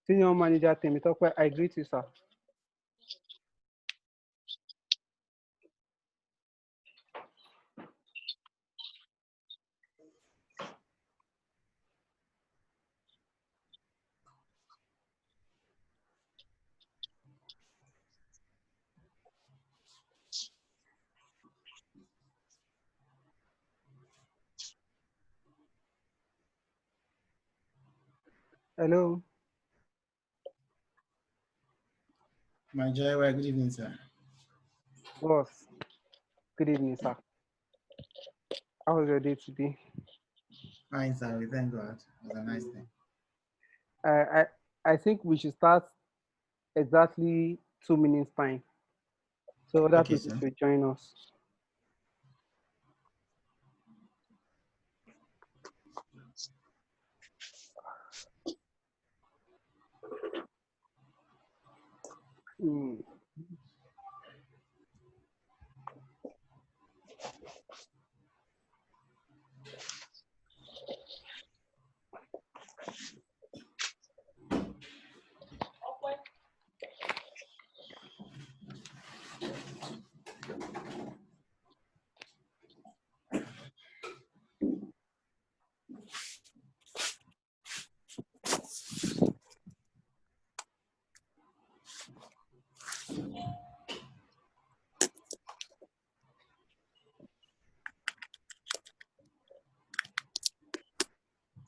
Senior Manager Temitope, I greet you, sir. Hello, My joy, well, good evening, sir. boss. Good evening, sir. How was your day today? Fine, sir. We thank God. It was a nice day. I, I, I think we should start exactly 2 minutes time, so other Okay, people sir. should join us. Mm.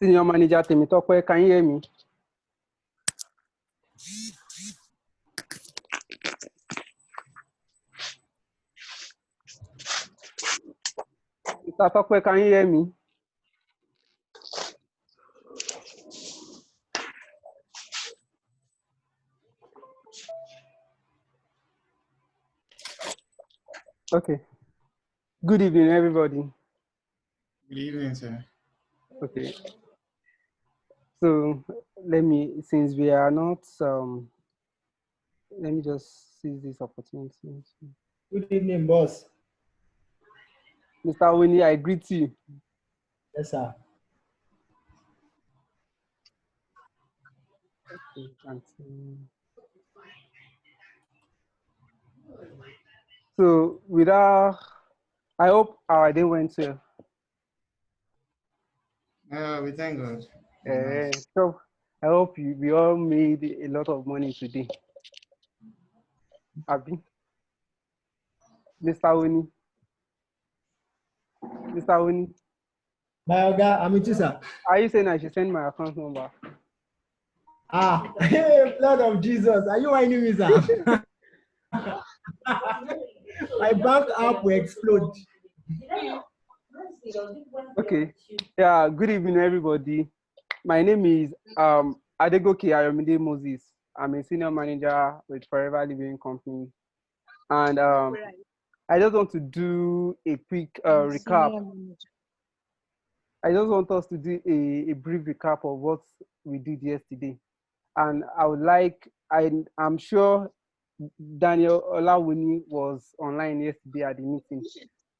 Senior Manager Temitope, can you hear me? Mr. Tope, can you hear me? Okay. Good evening, everybody. Good evening, sir. Okay. So since we are not, let me just seize this opportunity. Good evening, boss. Mr. Winnie, I greet you. Yes, sir. Okay, so without, I hope our day went well. We thank God. It was nice. So I hope we all made a lot of money today. Abi, Mr. Winnie, Mr. Winnie, My Oga, I'm with you, sir. are you saying I should send my account number? Blood of Jesus. Are you whining me, sir? My bank app will explode. Okay. Yeah, good evening, everybody. My name is Adegoke Ayomide Moses. I'm a senior manager with Forever Living Company. And I just want to do a quick recap. I just want us to do a brief recap of what we did yesterday. And I would like, I'm sure Daniel Olawuni was online yesterday at the meeting.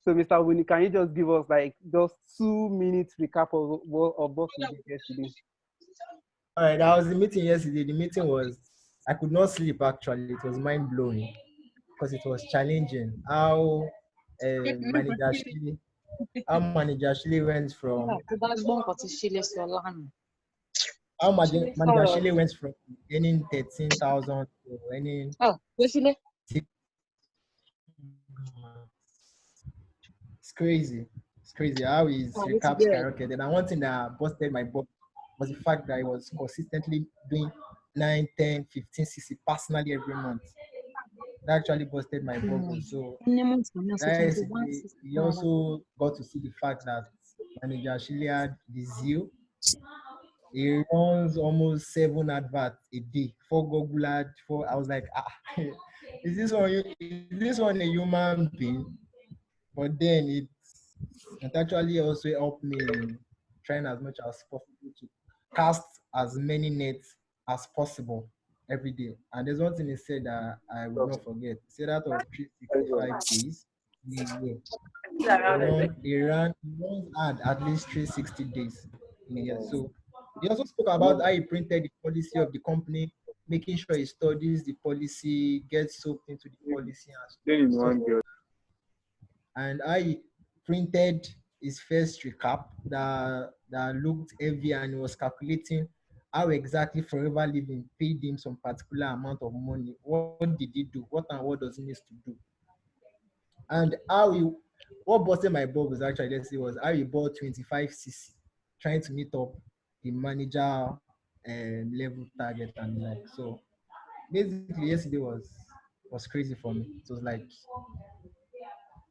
So, Mr. Wuni, can you just give us like just 2 minutes recap of what we did yesterday? All right, that was the meeting yesterday. The meeting was, I could not sleep actually. It was mind blowing because it was challenging. Manager Shile went from manager Shile went from earning 13,000 to earning. It's crazy. It's crazy how his recap skyrocketed. And one thing that busted my butt was the fact that he was consistently doing 9, 10, 15, 60 personally every month. That actually busted my bubble. So he also got to see the fact that manager Shile had the zeal. He runs almost 7 adverts a day, 4 Google ads, 4. I was like, is this one a human being? But then it actually also helped me in trying as much as possible to cast as many nets as possible every day. And there's one thing he said that I will not forget. He said out of 365 days in a year, he runs ad at least 360 days in a year. So He also spoke about how he printed the policy of the company, making sure he studies the policy, gets soaked into the policy and stuff. And I printed his first recap that looked heavy, and he was calculating how exactly Forever Living paid him some particular amount of money. What did he do? What and what does he need to do? And what busted my bubble was actually yesterday was how he bought 25cc, trying to meet up the manager level target and like. So basically, yesterday was crazy for me. It was like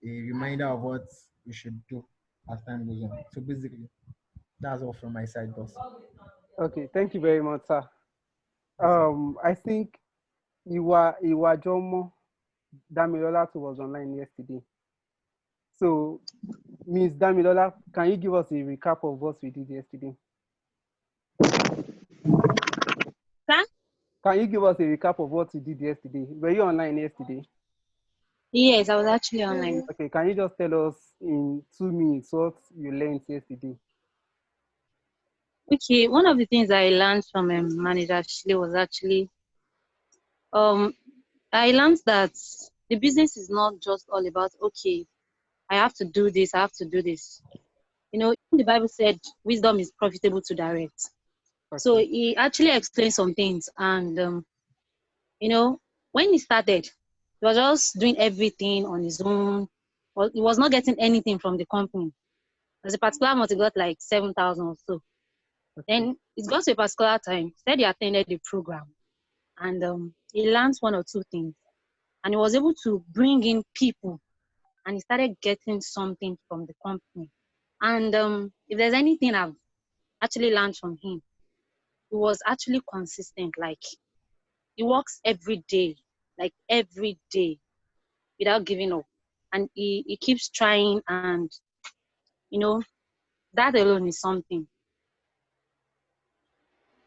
a reminder of what we should do as time goes on. So basically, that's all from my side, boss. Okay, thank you very much, sir. Yes, sir. I think Jomo Damilola too was online yesterday. So, Ms. Damilola, can you give us a recap of what we did yesterday? Sir? Can you give us a recap of what you did yesterday? Were you online yesterday? Yes, I was actually online. Okay, can you just tell us in 2 minutes what you learned yesterday? Okay, one of the things I learned from Manager Ashley was actually I learned that the business is not just all about, okay, I have to do this, I have to do this. You know, the Bible said wisdom is profitable to direct. So Okay. he actually explained some things, and you know, when he started, he was just doing everything on his own. Well, he was not getting anything from the company. There's a particular month he got like 7,000 or so. Okay. Then it got to a particular time, said he attended the program, and he learned one or two things, and he was able to bring in people, and he started getting something from the company. And if there's anything I've actually learned from him, he was actually consistent. Like, he works every day, like every day, without giving up, and he keeps trying, and you know, that alone is something.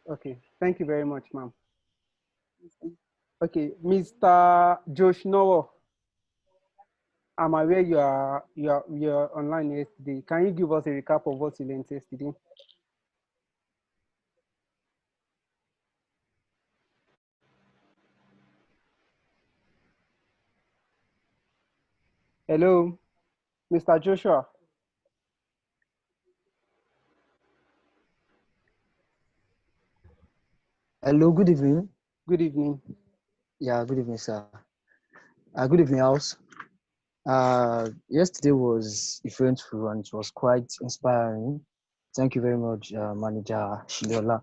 Okay. Thank you very much, ma'am. Okay, Mr. Josh Noah, I'm aware you're online yesterday. Can you give us a recap of what you learned yesterday? Hello, Mr. Joshua. Hello, good evening. Good evening. Yeah, good evening, sir. Good evening, house. Yesterday was eventful and it was quite inspiring. Thank you very much, Manager Shiliola.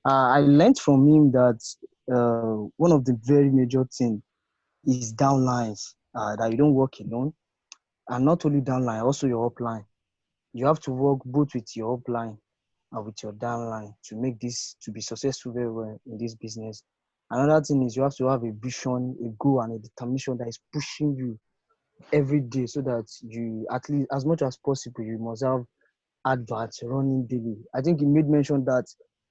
I learned from him that one of the very major things is downlines, that you don't work alone, and not only downline, also your upline. You have to work both with your upline and with your downline to make this to be successful very well in this business. Another thing is you have to have a vision, a goal, and a determination that is pushing you every day so that you, at least as much as possible, you must have adverts running daily. I think he made mention that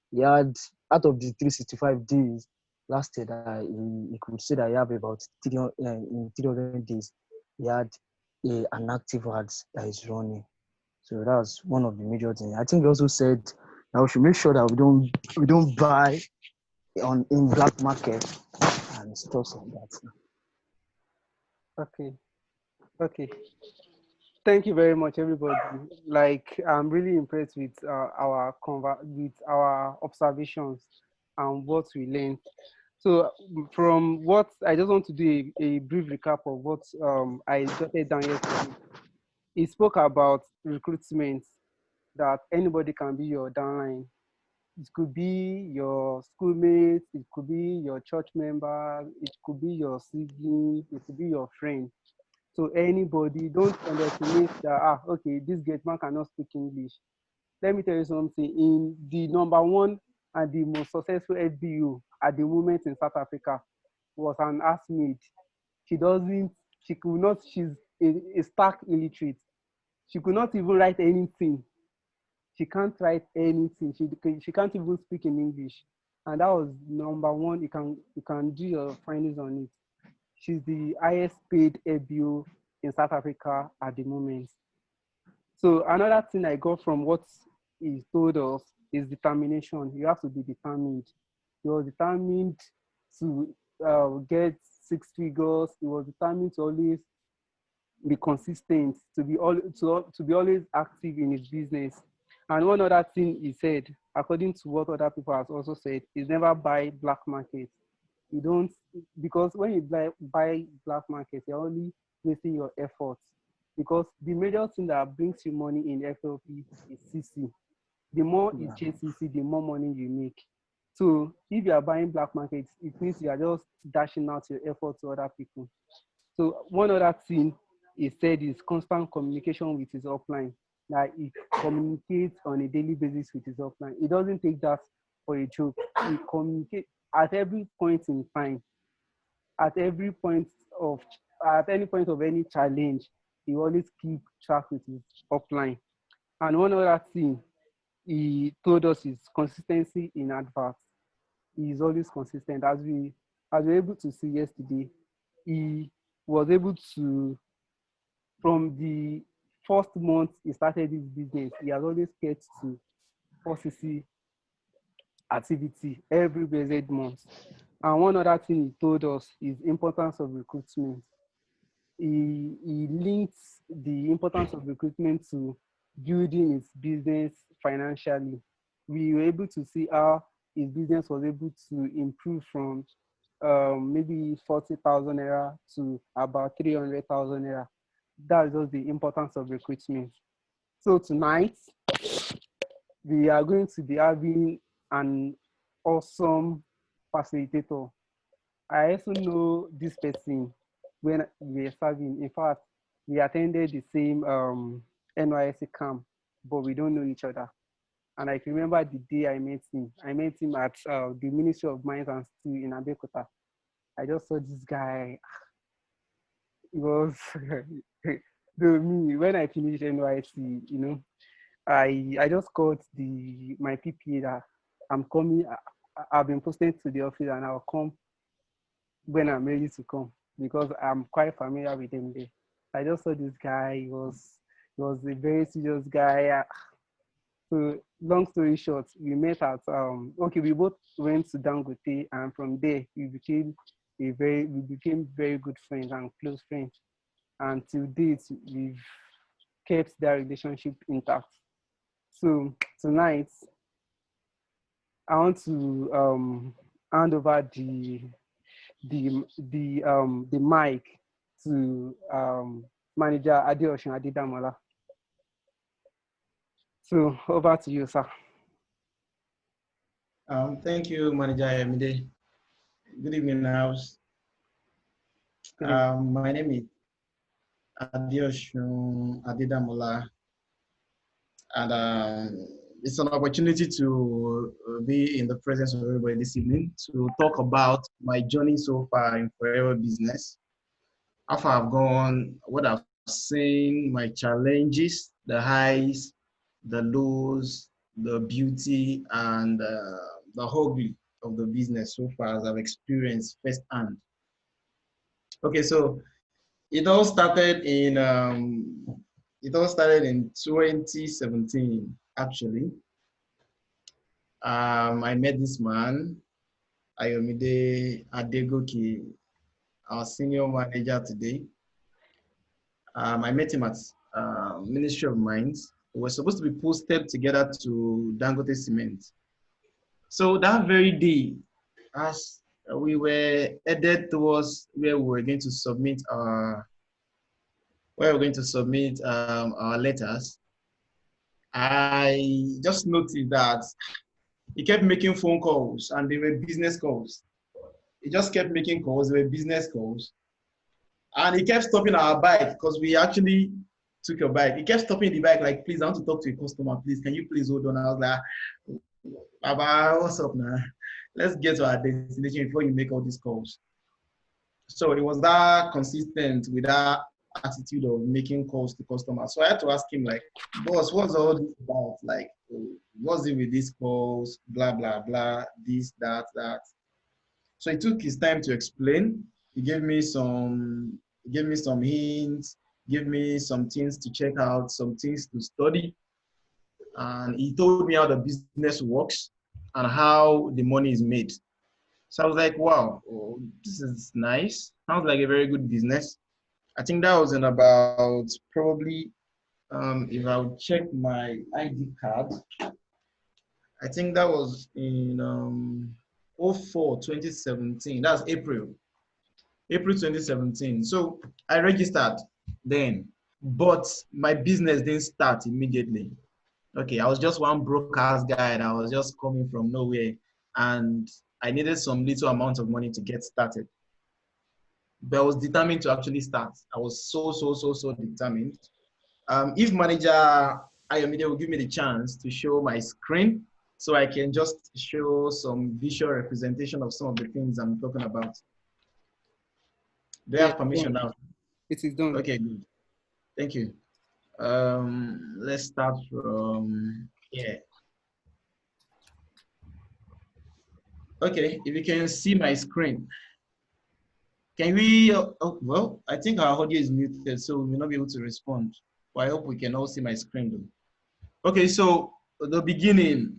he had, out of the 365 days last year, that he could say that he have about 300, in 300 days, he had an active ads that is running. So that's one of the major things. I think he also said that we should make sure that we don't buy on in black market and stuff like that. Okay. Okay. Thank you very much, everybody. Like, I'm really impressed with with our observations and what we learned. So, from what I just want to do a brief recap of what I jotted down yesterday. He spoke about recruitment, that anybody can be your downline. It could be your schoolmates, it could be your church member, it could be your sibling, it could be your friend. So anybody, don't underestimate that, okay, this gate man cannot speak English. Let me tell you something. In the number one and the most successful FBO at the moment in South Africa was an housemaid. She doesn't, she could not, she's a stark illiterate. She could not even write anything. She can't write anything. She can't even speak in English. And that was number one. You can do your findings on it. She's the highest paid FBO in South Africa at the moment. So another thing I got from what he told us is determination. You have to be determined. He was determined to get six figures. He was determined to always be consistent, to be always active in his business. And one other thing he said, according to what other people have also said, is never buy black market. You don't, because when you buy black market, you're only wasting your efforts. Because the major thing that brings you money in FLP is CC. The more you chase CC, the more money you make. So if you are buying black markets, it means you are just dashing out your effort to other people. So one other thing he said is constant communication with his upline. That he communicates on a daily basis with his upline. He doesn't take that for a joke. He communicates at every point in time, at every point of at any point of any challenge. He always keep track with his upline. And one other thing he told us is consistency in adverts. He is always consistent. As we were able to see yesterday, he was able to, from the first month he started his business, he has always kept to 4cc activity every blessed month. And one other thing he told us is importance of recruitment. He links the importance of recruitment to building his business financially. We were able to see how his business was able to improve from maybe 40,000 naira to about 300,000 naira. That's just the importance of recruitment. So tonight, we are going to be having an awesome facilitator. I also know this person when we were serving. In fact, we attended the same NYSC camp, but we don't know each other. And I can remember the day I met him. I met him at the Ministry of Mines and Steel in Abeokuta. I just saw this guy. It was me when I finished NYC, I just called my PPA that I'm coming. I've been posted to the office and I'll come when I'm ready to come because I'm quite familiar with them there. I just saw this guy. He was a very serious guy. So long story short, we met at we both went to Dangote, and from there we became very good friends and close friends. And till date, we've kept that relationship intact. So tonight, I want to hand over the mic to manager Adeosun Damola. So over to you, sir. Thank you, Manager Emide. Good evening, house. My name is Adeosun Damola, and it's an opportunity to be in the presence of everybody this evening to talk about my journey so far in Forever Business, how far I've gone, what I've seen, my challenges, the highs, the lows, the beauty, and the ugly of the business so far as I've experienced firsthand. Okay, so it all started in 2017, actually. I met this man, Ayomide Adegoke, our senior manager today. I met him at Ministry of Mines. We were supposed to be posted together to Dangote Cement. So that very day, as we were headed towards where we were going to submit our letters, I just noticed that he kept making phone calls and they were business calls. He just kept making calls, they were business calls. And he kept stopping our bike because we actually took a bike. He kept stopping the bike like, please, I want to talk to a customer, please. Can you please hold on? I was like, Baba, what's up now? Let's get to our destination before you make all these calls. So it was that consistent with that attitude of making calls to customers. So I had to ask him, like, boss, what's all this about? Like, what's it with these calls? Blah, blah, blah, this, that, that. So he took his time to explain. He gave me some hints, gave me some things to check out, some things to study. and he told me how the business works and how the money is made. So I was like, wow, oh, this is nice. Sounds like a very good business. I think that was in about probably, if I would check my ID card, I think that was in 04, 2017. That's April 2017. So I registered then, but my business didn't start immediately. Okay, I was just one broke ass guy that was just coming from nowhere, and I needed some little amount of money to get started. But I was determined to actually start. I was so determined. If manager Ayomide will give me the chance to show my screen, so I can just show some visual representation of some of the things I'm talking about. Do I Yeah, have permission now? it is done. Okay, good. Thank you. Let's start from here. Okay, if you can see my screen, can we, well, I think our audio is muted, so we will not be able to respond. But I hope we can all see my screen though. Okay, so the beginning,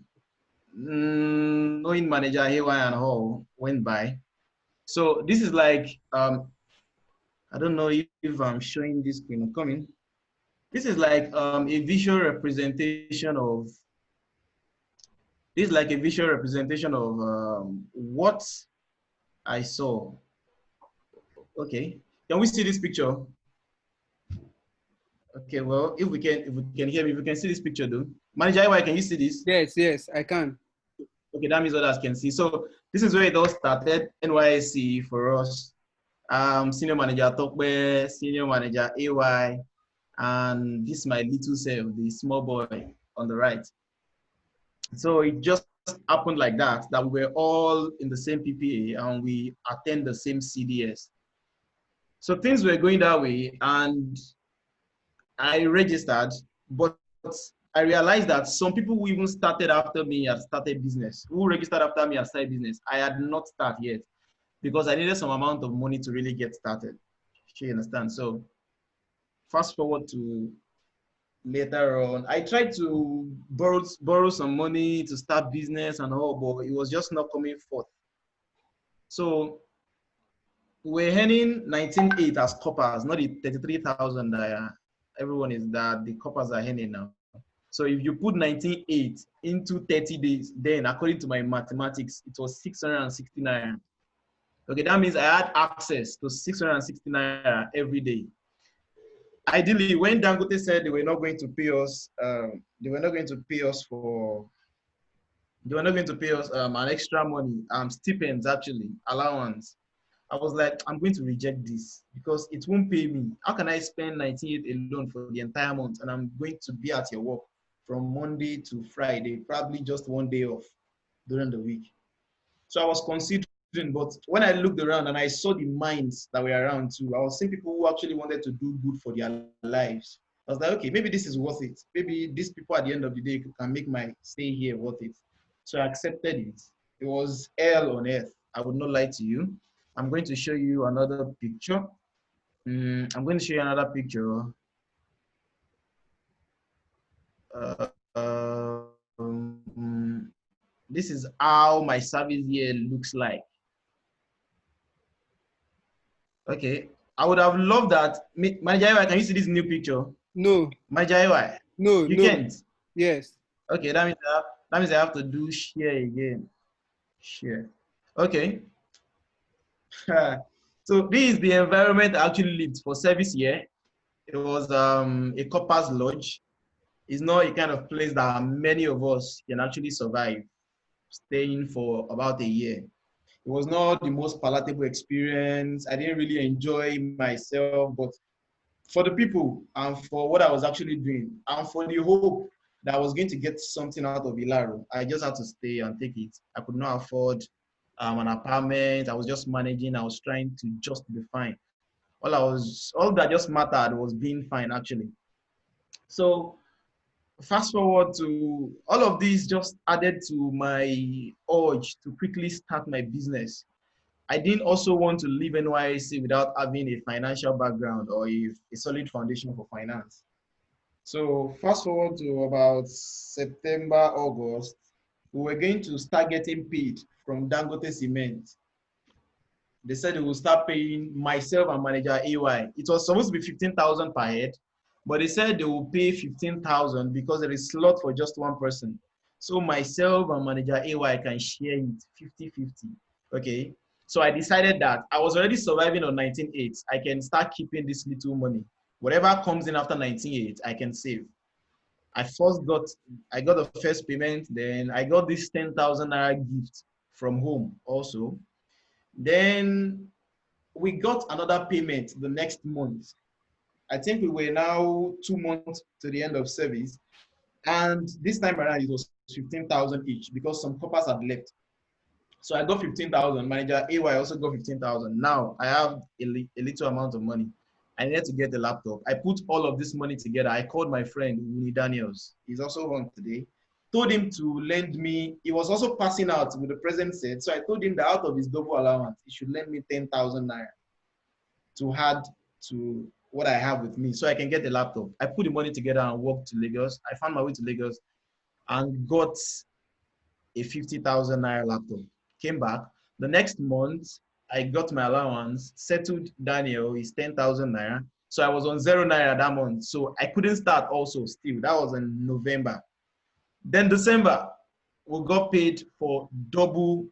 knowing manager Haywire and Hall went by. So this is like, I don't know if I'm showing this screen. I'm coming. This is like a visual representation of, this is like a visual representation of what I saw. Okay, can we see this picture? Okay, well, if we can hear me, if we can see this picture though. Manager Haywire, can you see this? Yes, I can. Okay, that means others can see. So this is where it all started, NYSC for us. Senior manager Tokwe, senior manager AY, and this is my little self, the small boy on the right. So it just happened like that, that we were all in the same PPA and we attend the same CDS. So things were going that way, and I registered, but I realized that some people who even started after me had started business, who registered after me had started business. I had not started yet because I needed some amount of money to really get started. You understand? So fast forward to later on, I tried to borrow some money to start business and all, but it was just not coming forth. So we're earning 19.8 as coppers, not the 33,000 that everyone is that the coppers are earning now. So if you put 19.8 into 30 days, then according to my mathematics, it was 669. Okay, that means I had access to 669 every day. Ideally, when Dangote said they were not going to pay us, they were not going to pay us an extra money, stipends actually, allowance. I was like, I'm going to reject this because it won't pay me. How can I spend 98 alone for the entire month and I'm going to be at your work from Monday to Friday, probably just one day off during the week. So I was considering, but when I looked around and I saw the minds that were around too, I was seeing people who actually wanted to do good for their lives. I was like, okay, maybe this is worth it. Maybe these people at the end of the day can make my stay here worth it. So I accepted it. It was hell on earth. I would not lie to you. I'm going to show you another picture. I'm going to show you another picture. This is how my service year looks like. Okay, I would have loved that. Manager, can you see this new picture? No. Manager, no. You can't? Yes. Okay, that means I have to do share again. Share. Okay. So this is the environment I actually lived for service year. It was a corpers lodge. It's not a kind of place that many of us can actually survive staying for about a year. It was not the most palatable experience. I didn't really enjoy myself, but for the people and for what I was actually doing and for the hope that I was going to get something out of Ilaro, I just had to stay and take it. I could not afford an apartment. I was just managing. I was trying to just be fine. All that just mattered was being fine actually. So fast forward to all of this just added to my urge to quickly start my business. I didn't also want to leave NYC without having a financial background or a solid foundation for finance. So fast forward to about September, August, we were going to start getting paid from Dangote Cement. They said they will start paying myself and manager AY. It was supposed to be 15,000 per head, but they said they will pay 15,000 because there is slot for just one person. So myself and manager AY can share it 50-50. Okay. So I decided that I was already surviving on 19.8. I can start keeping this little money. Whatever comes in after 19.8, I can save. I got the first payment, then I got this 10,000 naira gift from home also. Then we got another payment the next month. I think we were now 2 months to the end of service. And this time around, it was 15,000 each because some coppers had left. So I got 15,000. Manager AY also got 15,000. Now I have a little amount of money. I needed to get a laptop. I put all of this money together. I called my friend, Winnie Daniels. He's also on today. Told him to lend me. He was also passing out with the present set. So I told him that out of his double allowance, he should lend me 10,000 naira to add to what I have with me so I can get a laptop. I put the money together and walked to Lagos. I found my way to Lagos and got a 50,000 naira laptop. Came back. The next month, I got my allowance, settled Daniel, his 10,000 naira. So I was on 0 naira that month. So I couldn't start also still. That was in November. Then December, we got paid for double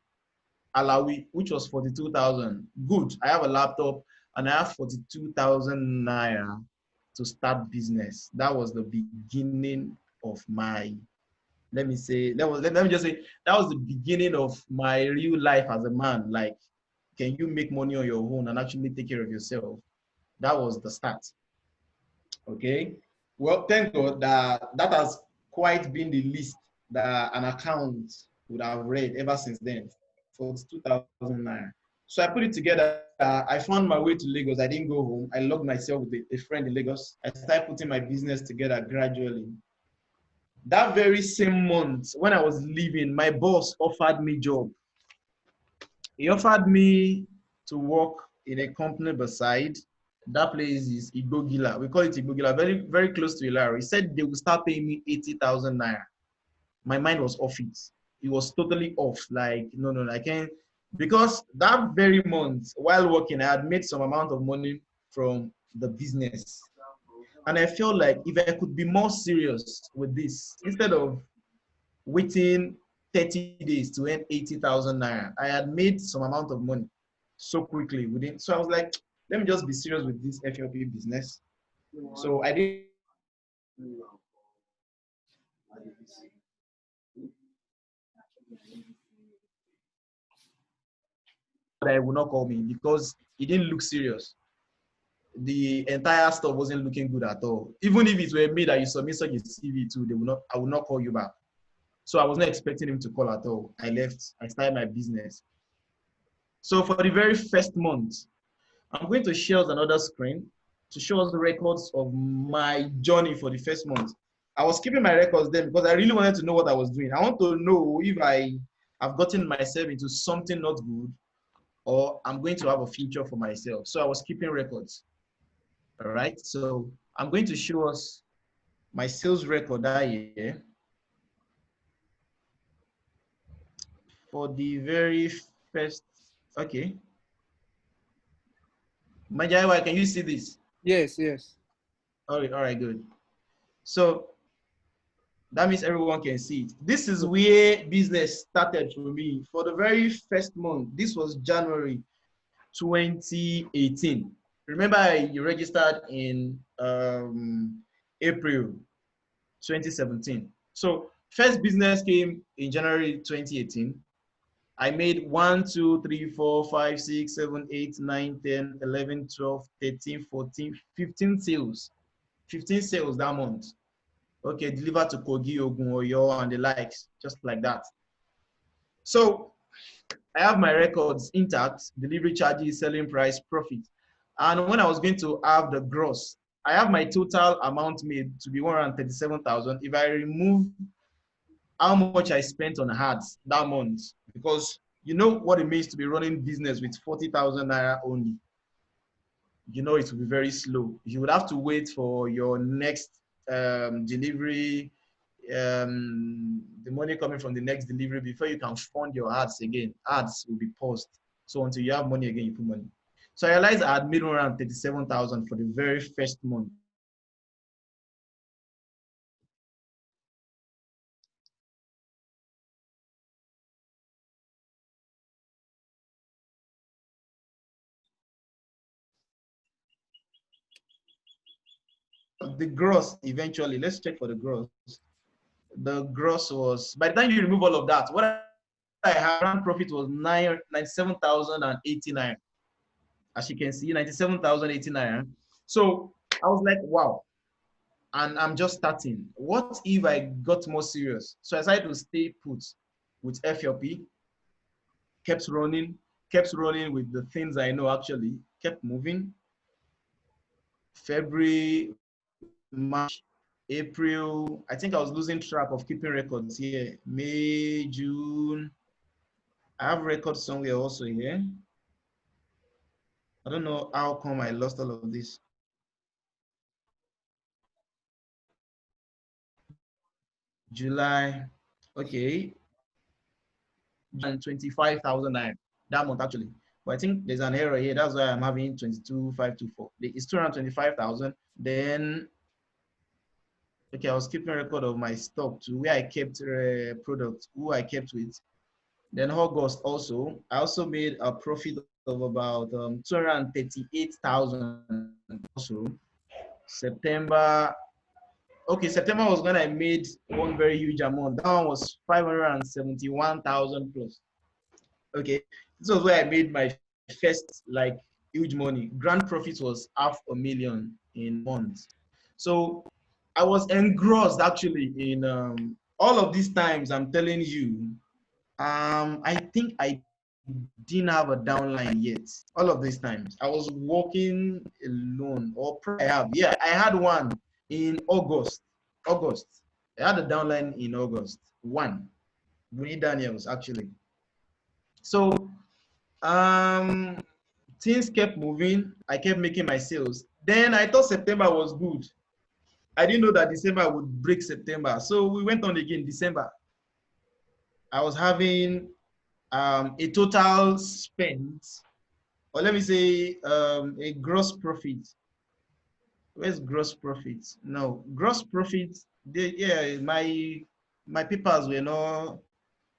Alawi, which was 42,000. Good. I have a laptop and I have 42,000 naira to start business. That was the beginning of my, let me just say, that was the beginning of my real life as a man. Like, can you make money on your own and actually take care of yourself? That was the start. Okay. Well, thank God that that has quite been the least that an account would have read ever since then, for 2009. So I put it together. I found my way to Lagos. I didn't go home. I logged myself with a friend in Lagos. I started putting my business together gradually. That very same month, when I was leaving, my boss offered me job. He offered me to work in a company beside. That place is Igbogila. We call it Igbogila, very, very close to Ilaro. He said they will start paying me 80,000 naira. My mind was off it. It was totally off. Like, no, I can't. Because that very month, while working, I had made some amount of money from the business. And I felt like if I could be more serious with this, instead of waiting 30 days to earn 80,000 naira, I had made some amount of money so quickly within. So I was like, let me just be serious with this FLP business. So I did. That he would not call me because he didn't look serious. The entire stuff wasn't looking good at all. Even if it were me that you submit such a CV to, I would not call you back. So I was not expecting him to call at all. I left. I started my business. So for the very first month, I'm going to share another screen to show us the records of my journey for the first month. I was keeping my records then because I really wanted to know what I was doing. I want to know if I have gotten myself into something not good or I'm going to have a future for myself. So I was keeping records. All right. So I'm going to show us my sales record that year. For the very first, okay. Majaiwa, can you see this? Yes. All right, good. So that means everyone can see it. This is where business started for me. For the very first month, this was January 2018. Remember, you registered in April 2017. So first business came in January 2018. I made 1, 2, 3, 4, 5, 6, 7, 8, 9, 10, 11, 12, 13, 14, 15 sales. 15 sales that month. Okay, delivered to Kogi, Ogun, Oyo, and the likes, just like that. So I have my records intact, delivery charges, selling price, profit. And when I was going to have the gross, I have my total amount made to be 137,000. If I remove how much I spent on ads that month, because you know what it means to be running business with 40,000 naira only. You know it will be very slow. You would have to wait for your next delivery, the money coming from the next delivery before you can fund your ads again. Ads will be paused. So until you have money again, you put money. So I realized I had made around 37,000 for the very first month. The gross eventually, let's check for the gross. The gross was, by the time you remove all of that, what I had ground profit was 97,089. As you can see, 97,089. So I was like, wow. And I'm just starting. What if I got more serious? So I decided to stay put with FLP, kept running with the things I know actually, kept moving. February, March, April, I think I was losing track of keeping records here. May, June. I have records somewhere also here. I don't know how come I lost all of this. July, okay, and 25,000 naira that month actually. But I think there's an error here. That's why I'm having 22,524. It's 225,000. Then, okay, I was keeping record of my stock to where I kept products, who I kept with. Then August also, I also made a profit of about 238,000 also. September, okay, September was when I made one very huge amount. That one was 571,000 plus. Okay, this was where I made my first like huge money. Grand profit was 500,000 in months. So I was engrossed actually in all of these times. I'm telling you, I think I didn't have a downline yet. All of these times I was working alone, or I have. Yeah, I had one in August. August. I had a downline in August. One. Winnie Daniels actually. So um things kept moving. I kept making my sales. Then I thought September was good. I didn't know that December would break September. So we went on again December. I was having a total spend, or let me say a gross profit. Where's gross profit? No, gross profit. Yeah, my papers were not,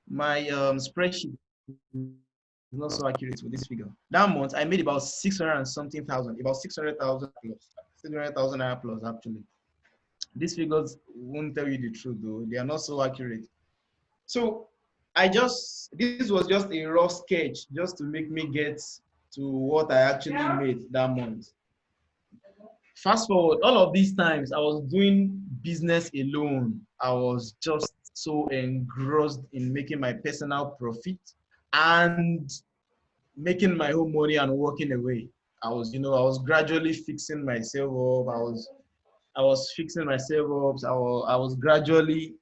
my spreadsheet is not so accurate with this figure. That month, I made about 600 and something thousand, about 600,000 plus, 600,000 naira plus actually. These figures won't tell you the truth though. They are not so accurate. So this was just a rough sketch just to make me get to what I actually made that month. Fast forward, all of these times I was doing business alone. I was just so engrossed in making my personal profit and making my own money and walking away. I was gradually fixing myself up. I was fixing myself up. I was gradually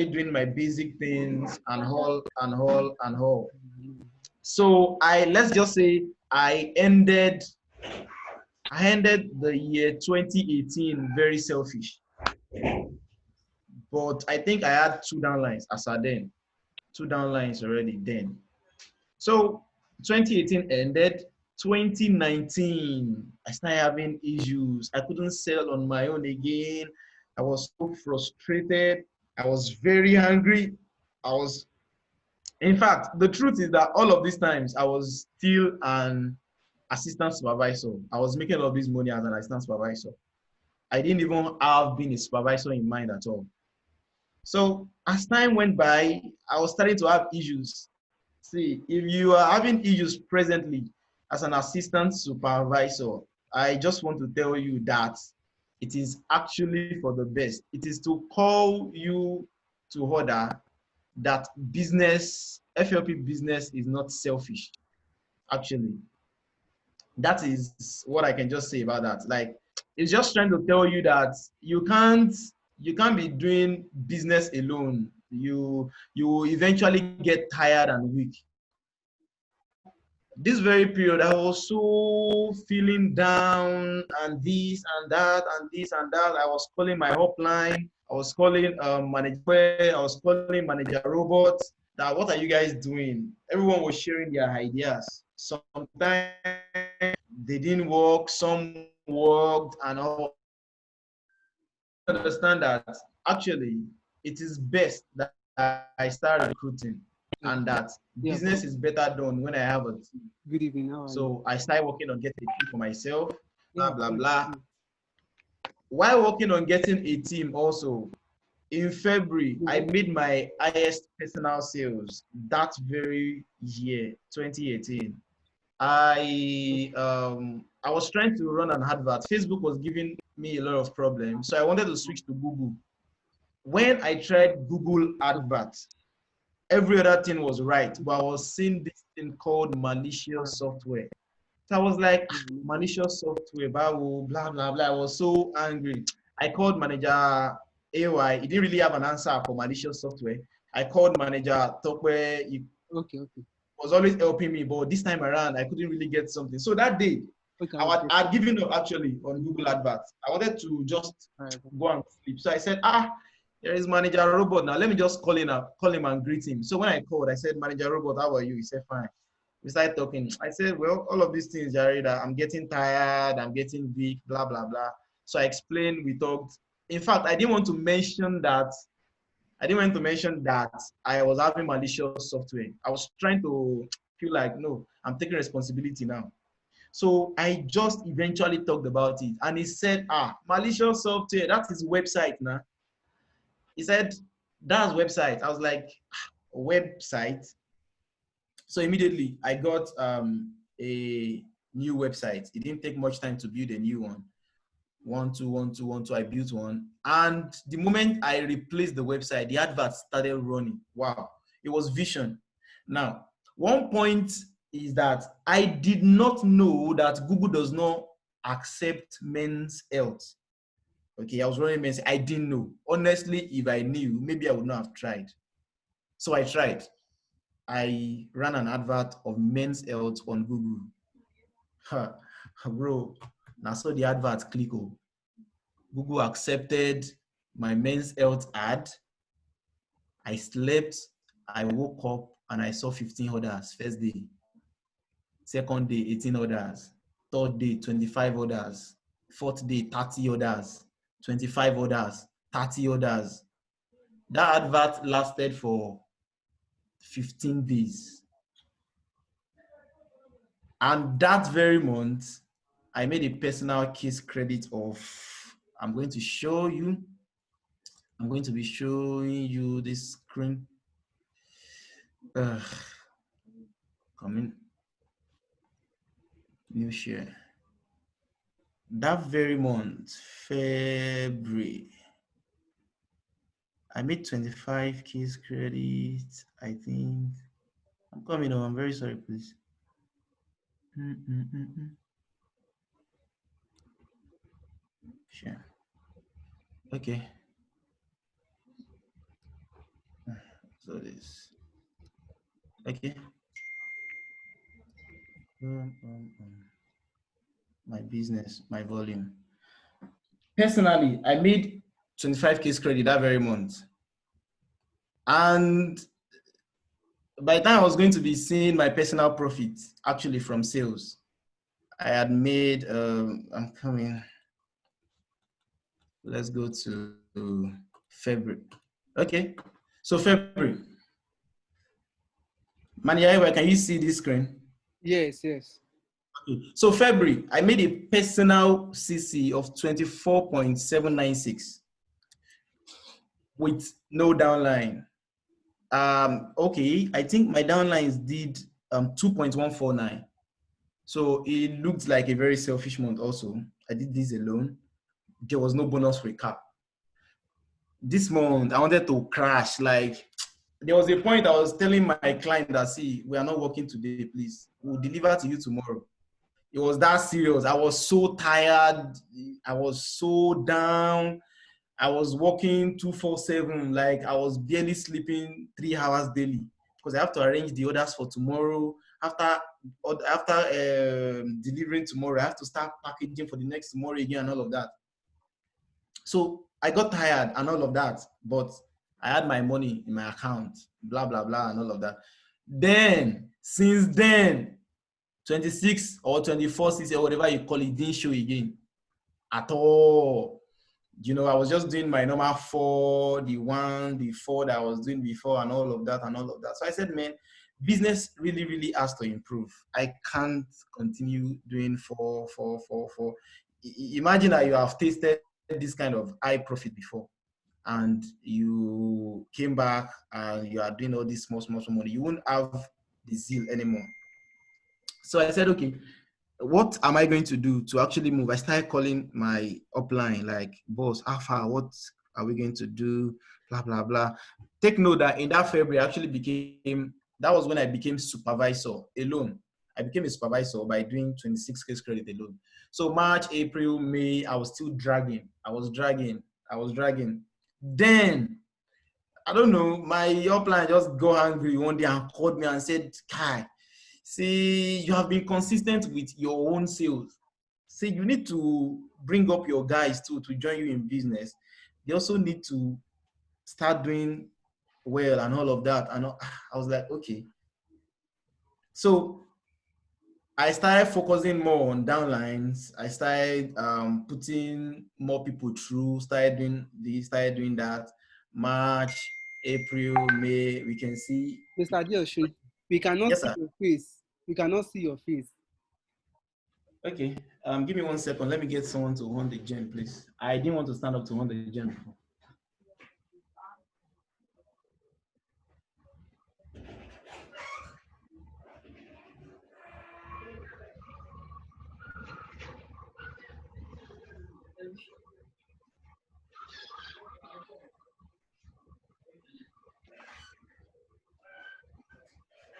doing my basic things and all and all and all. So let's just say I ended the year 2018 very selfish. But I think I had two downlines as at then. Two downlines already then. So 2018 ended. 2019, I started having issues. I couldn't sell on my own again. I was so frustrated. I was very angry. In fact, the truth is that all of these times I was still an assistant supervisor. I was making all this money as an assistant supervisor. I didn't even have been a supervisor in mind at all. So as time went by, I was starting to have issues. See, if you are having issues presently as an assistant supervisor, I just want to tell you that it is actually for the best. It is to call you to order that business, FLP business is not selfish, actually. That is what I can just say about that. Like, it's just trying to tell you that you can't be doing business alone. You will eventually get tired and weak. this very period, I was so feeling down and this and that and this and that. I was calling my upline. I was calling manager. I was calling manager robots. That what are you guys doing? Everyone was sharing their ideas. Sometimes they didn't work. Some worked, and all. Understand that actually it is best that I start recruiting, and that Yeah, business is better done when I have a team. good evening. How are you? So I started working on getting a team for myself, blah Yeah, blah thank blah. you. While working on getting a team also, in February, I made my highest personal sales that very year, 2018. I was trying to run an advert. Facebook was giving me a lot of problems, so I wanted to switch to Google. When I tried Google adverts, every other thing was right, but I was seeing this thing called malicious software. So I was like, malicious software, blah, blah, blah, blah. I was so angry. I called manager AY. He didn't really have an answer for malicious software. I called manager Tokwe. He Okay. was always helping me, but this time around, I couldn't really get something. So that day, Okay. I'd given up actually on Google adverts. I wanted to just go and sleep. So I said, there is manager robot now. Let me just call him and greet him. So when I called, I said, manager robot, how are you? He said, fine. We started talking. I said, well, all of these things, Jared, I'm getting tired, I'm getting weak, blah, blah, blah. So I explained, we talked. In fact, I didn't want to mention that I was having malicious software. I was trying to feel like, no, I'm taking responsibility now. So I just eventually talked about it. And he said, malicious software, that is website now. He said, that's website. I was like, website? So immediately I got a new website. It didn't take much time to build a new one. 1 2 1 2 1 2. I built one, and the moment I replaced the website, the adverts started running. Wow, it was vision. Now, one point is that I did not know that Google does not accept men's health. Okay, I was running men's. I didn't know. Honestly, if I knew, maybe I would not have tried. So I tried. I ran an advert of men's health on Google. Bro, now so the advert click. Google accepted my men's health ad. I slept, I woke up, and I saw 15 orders first day. Second day, 18 orders. Third day, 25 orders. Fourth day, 30 orders. 25 orders, 30 orders. That advert lasted for 15 days. And that very month, I made a personal case credit of, I'm going to be showing you this screen. Come in. New share. That very month, February, I made 25 case credits, I think. I'm coming on, I'm very sorry, please. Sure. Okay. So this. Okay. My business, my volume. Personally, I made 25 case credit that very month. And by the time I was going to be seeing my personal profit actually from sales, I had made, I'm coming. Let's go to February. Okay, so February. Manager, can you see this screen? Yes. Okay. So February, I made a personal CC of 24.796 with no downline. Okay, I think my downlines did 2.149. So it looked like a very selfish month also. I did this alone. There was no bonus recap. This month, I wanted to crash. Like, there was a point I was telling my client that, see, we are not working today, please. We'll deliver to you tomorrow. It was that serious. I was so tired. I was so down. I was working 2-4-7. Like, I was barely sleeping 3 hours daily because I have to arrange the orders for tomorrow. after delivering tomorrow, I have to start packaging for the next tomorrow again and all of that. So I got tired and all of that, but I had my money in my account, blah, blah, blah, and all of that. Then, since then, 26 or 24 cc or whatever you call it, didn't show again at all. You know, I was just doing my normal 4, the 1, the 4 that I was doing before and all of that and all of that. So I said, man, business really, really has to improve. I can't continue doing 4, 4, 4, 4. Imagine that you have tasted this kind of high profit before and you came back and you are doing all this small money. You won't have the zeal anymore. So I said, okay, what am I going to do to actually move? I started calling my upline, like, boss, Alpha, what are we going to do? Blah, blah, blah. Take note that in that February, I actually that was when I became supervisor alone. I became a supervisor by doing 26 case credit alone. So March, April, May, I was still dragging. I was dragging. Then, I don't know, my upline just got angry one day and called me and said, Kai, see, you have been consistent with your own sales. Say you need to bring up your guys too to join you in business. They also need to start doing well and all of that. And I was like, okay. So I started focusing more on downlines. I started putting more people through, started doing this, started doing that. March, April, May, we can see. Mr. Dioshi, we cannot Yes, see sir. your face. We cannot see your face. Okay, give me 1 second. Let me get someone to hold the gem, please. I didn't want to stand up to hold the gem before.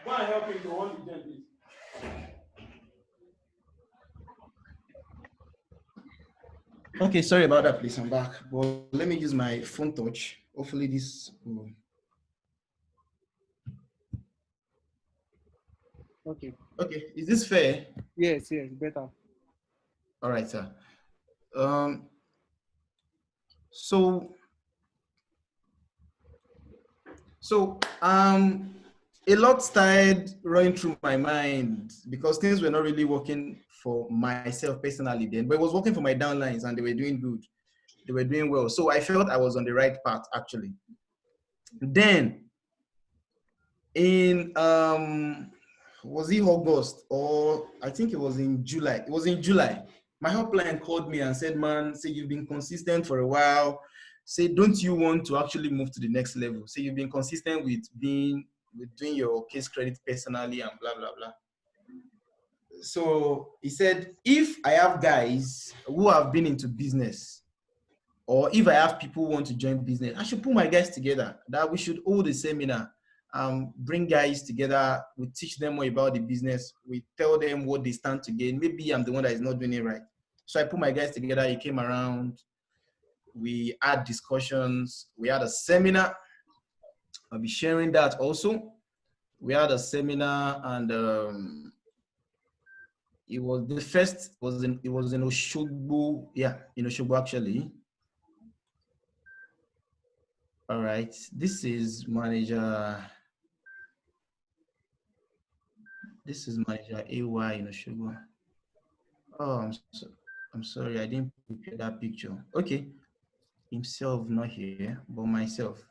Go and help him to hold the gem, please. Okay, sorry about that, please. I'm back. But let me use my phone touch. Hopefully this will... Okay. Okay, is this fair? Yes, better. All right, sir. So a lot started running through my mind because things were not really working for myself personally then, but it was working for my downlines and they were doing good. They were doing well. So I felt I was on the right path actually. Then in was it August or I think it was in July. It was in July. My helpline called me and said, man, say you've been consistent for a while. Say, don't you want to actually move to the next level? Say you've been consistent with doing your case credit personally and blah, blah, blah. So he said, if I have guys who have been into business, or if I have people who want to join business, I should put my guys together, that we should hold a seminar, bring guys together, we teach them more about the business, we tell them what they stand to gain. Maybe I'm the one that is not doing it right. So I put my guys together, he came around, we had discussions, we had a seminar. I'll be sharing that also. We had a seminar and it was the first, it was in Oshogbo, yeah, in Oshogbo actually. All right, this is manager. This is manager AY in Oshogbo. Oh, I'm sorry, I didn't prepare that picture. Okay, himself not here, but myself.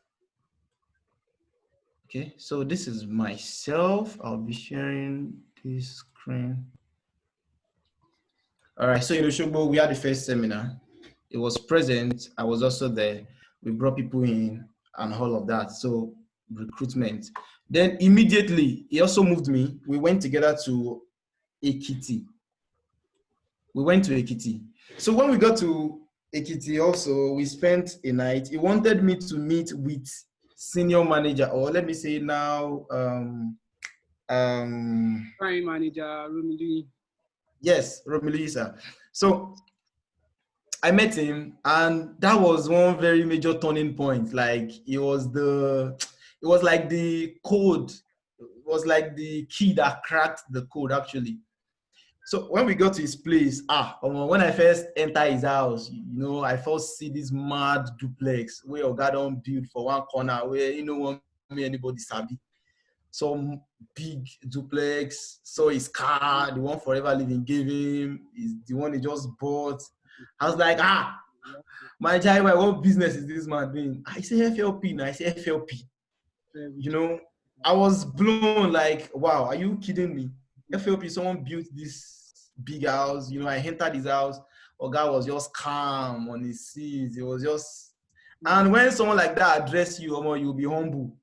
Okay, so this is myself. I'll be sharing this screen. All right, so in Oshogbo, we had the first seminar. It was present. I was also there. We brought people in and all of that. So recruitment. Then immediately, he also moved me. We went together to Ekiti. We went to Ekiti. So when we got to Ekiti also, we spent a night. He wanted me to meet with senior manager, or let me say now, Prime manager, Romelu. Yes, Romelu, sir. So I met him, and that was one very major turning point. Like it was like the code. was like the key that cracked the code actually. So when we got to his place, when I first enter his house, I first see this mad duplex where Oga don build for one corner where want me anybody sabi. Some big duplex, saw his car, the one Forever Living gave him, is the one he just bought. I was like, my child, what business is this man doing? I say FLP, now I say FLP. I was blown like, wow, are you kidding me? FLP, someone built this big house. I entered his house. Oga was just calm on his seat. It was just, and when someone like that address you, you'll be humble.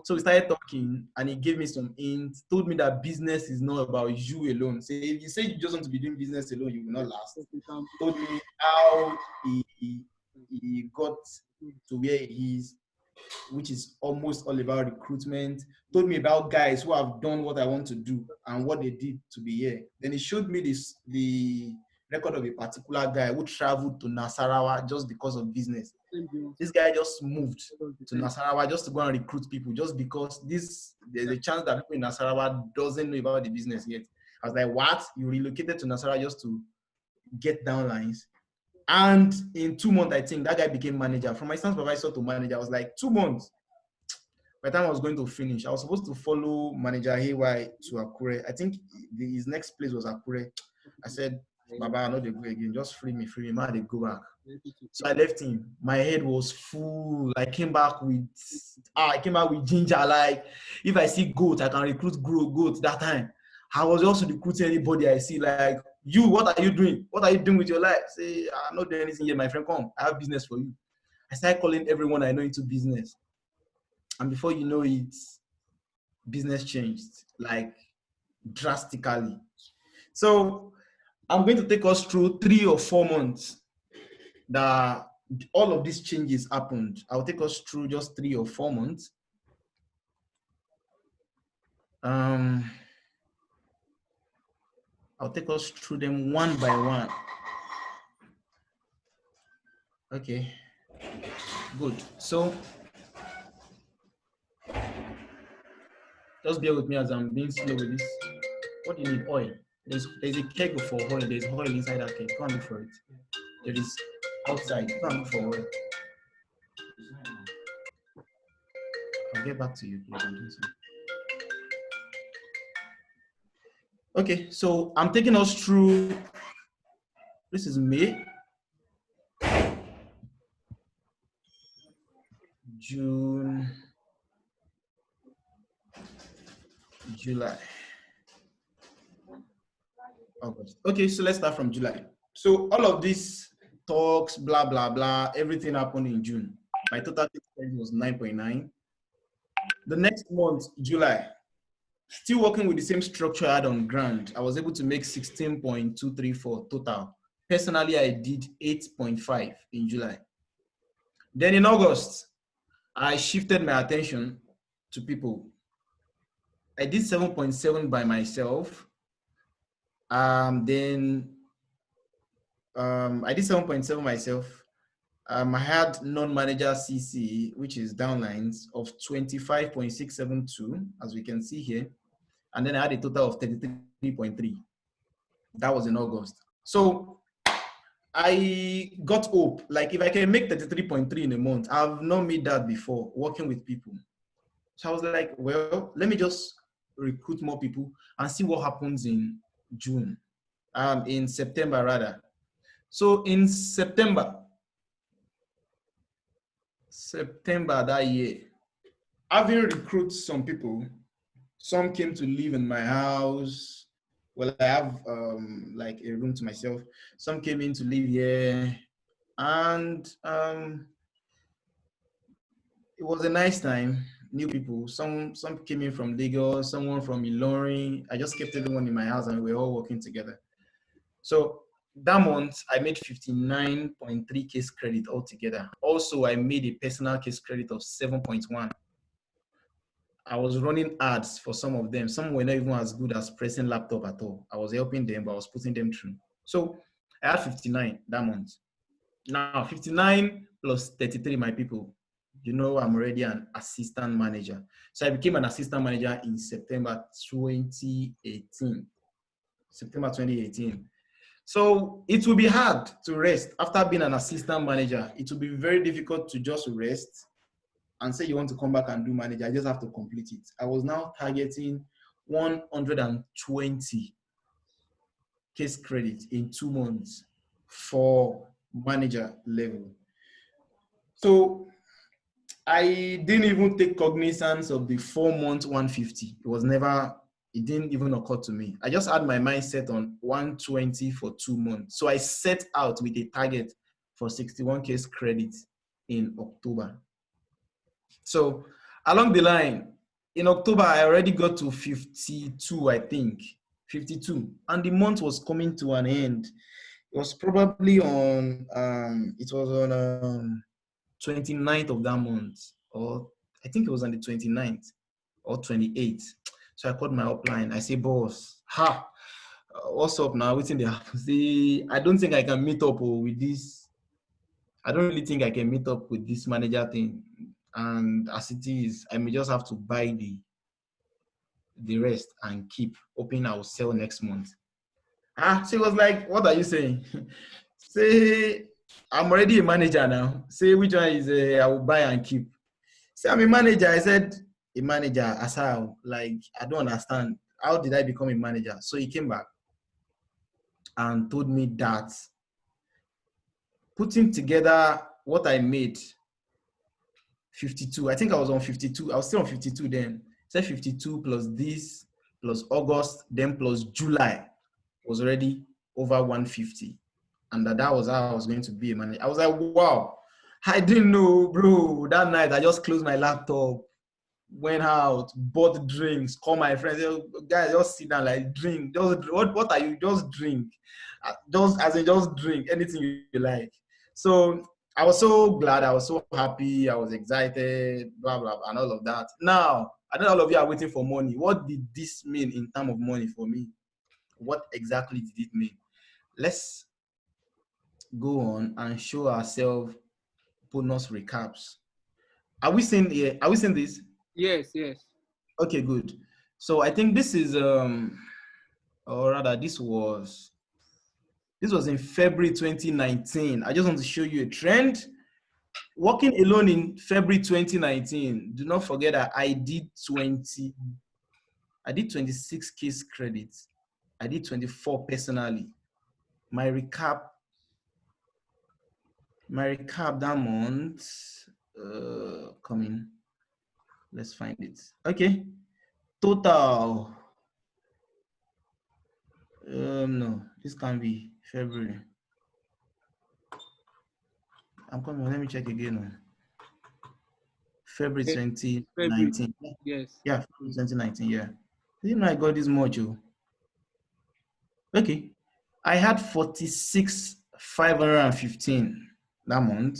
So we started talking, and he gave me some hints, told me that business is not about you alone. So if you say you just want to be doing business alone, you will not last. Told me how he got to where he is, which is almost all about recruitment. Told me about guys who have done what I want to do and what they did to be here. Then he showed me the record of a particular guy who traveled to Nasarawa just because of business. This guy just moved to Nasarawa just to go and recruit people, just because there's a chance that people in Nasarawa doesn't know about the business yet. I was like, what? You relocated to Nasarawa just to get downlines? And in 2 months, I think that guy became manager. From assistant supervisor to manager, I was like, 2 months. By the time I was going to finish, I was supposed to follow manager Haywire to Akure. I think his next place was Akure. I said, Baba, I know they go again. Just free me. Man, they go back. So I left him. My head was full. I came back with ginger. Like, if I see goat, I can recruit goat that time. I was also recruiting anybody I see. Like, you, what are you doing? What are you doing with your life? Say, I'm not doing anything yet, my friend. Come, I have business for you. I started calling everyone I know into business. And before you know it, business changed, like, drastically. So I'm going to take us through 3 or 4 months that all of these changes happened. I'll take us through just 3 or 4 months. I'll take us through them one by one. Okay, good. So just bear with me as I'm being slow with this. What do you need? Oil. There's a keg for oil. There's oil inside that keg. Go and look for it. There is outside. Go and look for oil. I'll get back to you, please. Okay, so I'm taking us through. This is May, June, July, August. Okay, so let's start from July. So all of these talks, blah, blah, blah, everything happened in June. My total was 9.9. The next month, July, still working with the same structure I had on Grand, I was able to make 16.234 total. Personally, I did 8.5 in July. Then in August, I shifted my attention to people. I did 7.7 by myself. I did 7.7 myself. I had non-manager CC, which is downlines, of 25.672, as we can see here. And then I had a total of 33.3. That was in August. So I got hope. Like, if I can make 33.3 in a month, I've not made that before, working with people. So I was like, well, let me just recruit more people and see what happens in June, in September rather. So in September that year, having recruited some people, some came to live in my house. Well, I have like a room to myself. Some came in to live here, and it was a nice time. New people. Some came in from Lagos, someone from Ilorin. I just kept everyone in my house, and we were all working together. So that month, I made 59.3 case credit altogether. Also, I made a personal case credit of 7.1. I was running ads for some of them. Some were not even as good as pressing laptop at all. I was helping them, but I was putting them through. So I had 59 that month. Now, 59 plus 33, my people. you know, I'm already an assistant manager. So I became an assistant manager in September 2018. September 2018. So it will be hard to rest after being an assistant manager. It will be very difficult to just rest and say you want to come back and do manager. I just have to complete it. I was now targeting 120 case credit in 2 months for manager level. So I didn't even take cognizance of the 4-month 150. It didn't even occur to me. I just had my mindset on 120 for 2 months. So I set out with a target for 61 case credit in October. So along the line, in October, I already got to 52, I think, 52. And the month was coming to an end. It was probably on, 29th of that month, or I think it was on the 29th or 28th. So I called my upline. I say, boss, what's up now? What's in the happen? See, I don't think I can meet up with this. I don't really think I can meet up with this manager thing. And as it is, I may just have to buy the rest and keep, hoping I will sell next month. She was like, what are you saying? Say, I'm already a manager now. Say, which one is I will buy and keep? Say, I'm a manager. I said, a manager, as how? Like, I don't understand. How did I become a manager? So he came back and told me that putting together what I made, 52, I think I was on 52. I was still on 52 then. Say 52 plus this, plus August, then plus July was already over 150. And that was how I was going to be a manager. I was like, wow, I didn't know, bro. That night, I just closed my laptop, went out, bought drinks, called my friends, guys, just sit down, like, drink. Just what are you? Just drink. Just drink anything you like. So I was so glad, I was so happy, I was excited, blah, blah, blah, and all of that. Now, I know all of you are waiting for money. What did this mean in terms of money for me? What exactly did it mean? Let's go on and show ourselves bonus recaps. Are we seeing here? Are we seeing this? Yes, yes. Okay, good. So I think this is or rather this was in February 2019. I just want to show you a trend. Working alone in February 2019. Do not forget that I did 26 case credits. I did 24 personally. My recap that month coming. Let's find it. Okay. Total. No, this can't be February. I'm coming. Let me check again. February 2019. February. Yes. Yeah, February 2019. Yeah. I didn't know I got this much. Okay. I had 46,515 that month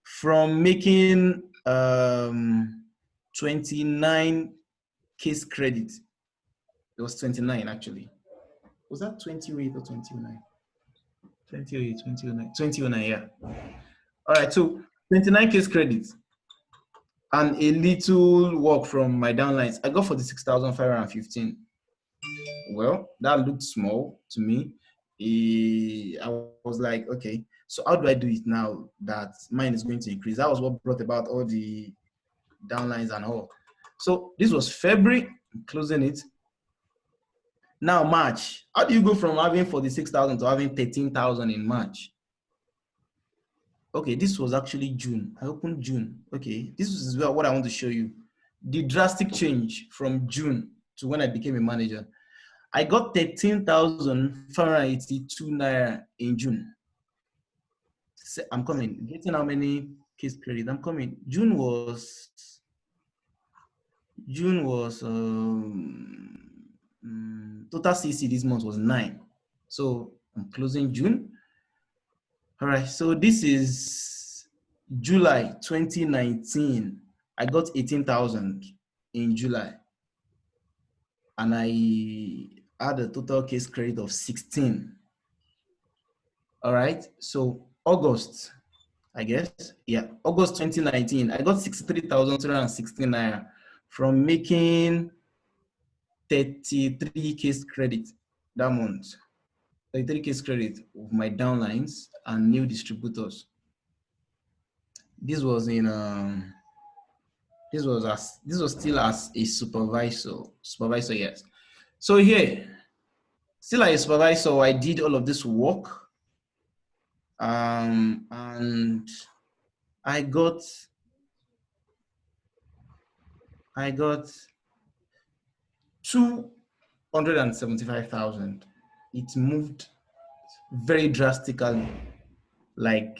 from making 29 case credit. It was 29 actually. Was that 28 or 29? 28, 29, 29, yeah. All right, so 29 case credits and a little work from my downlines. I got 46,515. Well, that looked small to me. I was like, okay, so how do I do it now that mine is going to increase? That was what brought about all the downlines and all. So this was February, closing it. Now March. How do you go from having 46,000 to having 13,000 in March? Okay, this was actually June. I opened June. Okay, this is what I want to show you. The drastic change from June to when I became a manager. I got 13,582 naira in June. I'm coming. Getting how many case credit? I'm coming. June was total CC this month was 9. So I'm closing June. All right, so this is July 2019. I got 18,000 in July. And I had a total case credit of 16. All right, so August, I guess. Yeah, August 2019, I got 63,216 naira from making 33k credit that month. 33k credit of my downlines and new distributors. This was in this was still as a supervisor, yes. So here, still as a supervisor, I did all of this work. And I got 275,000. It moved very drastically, like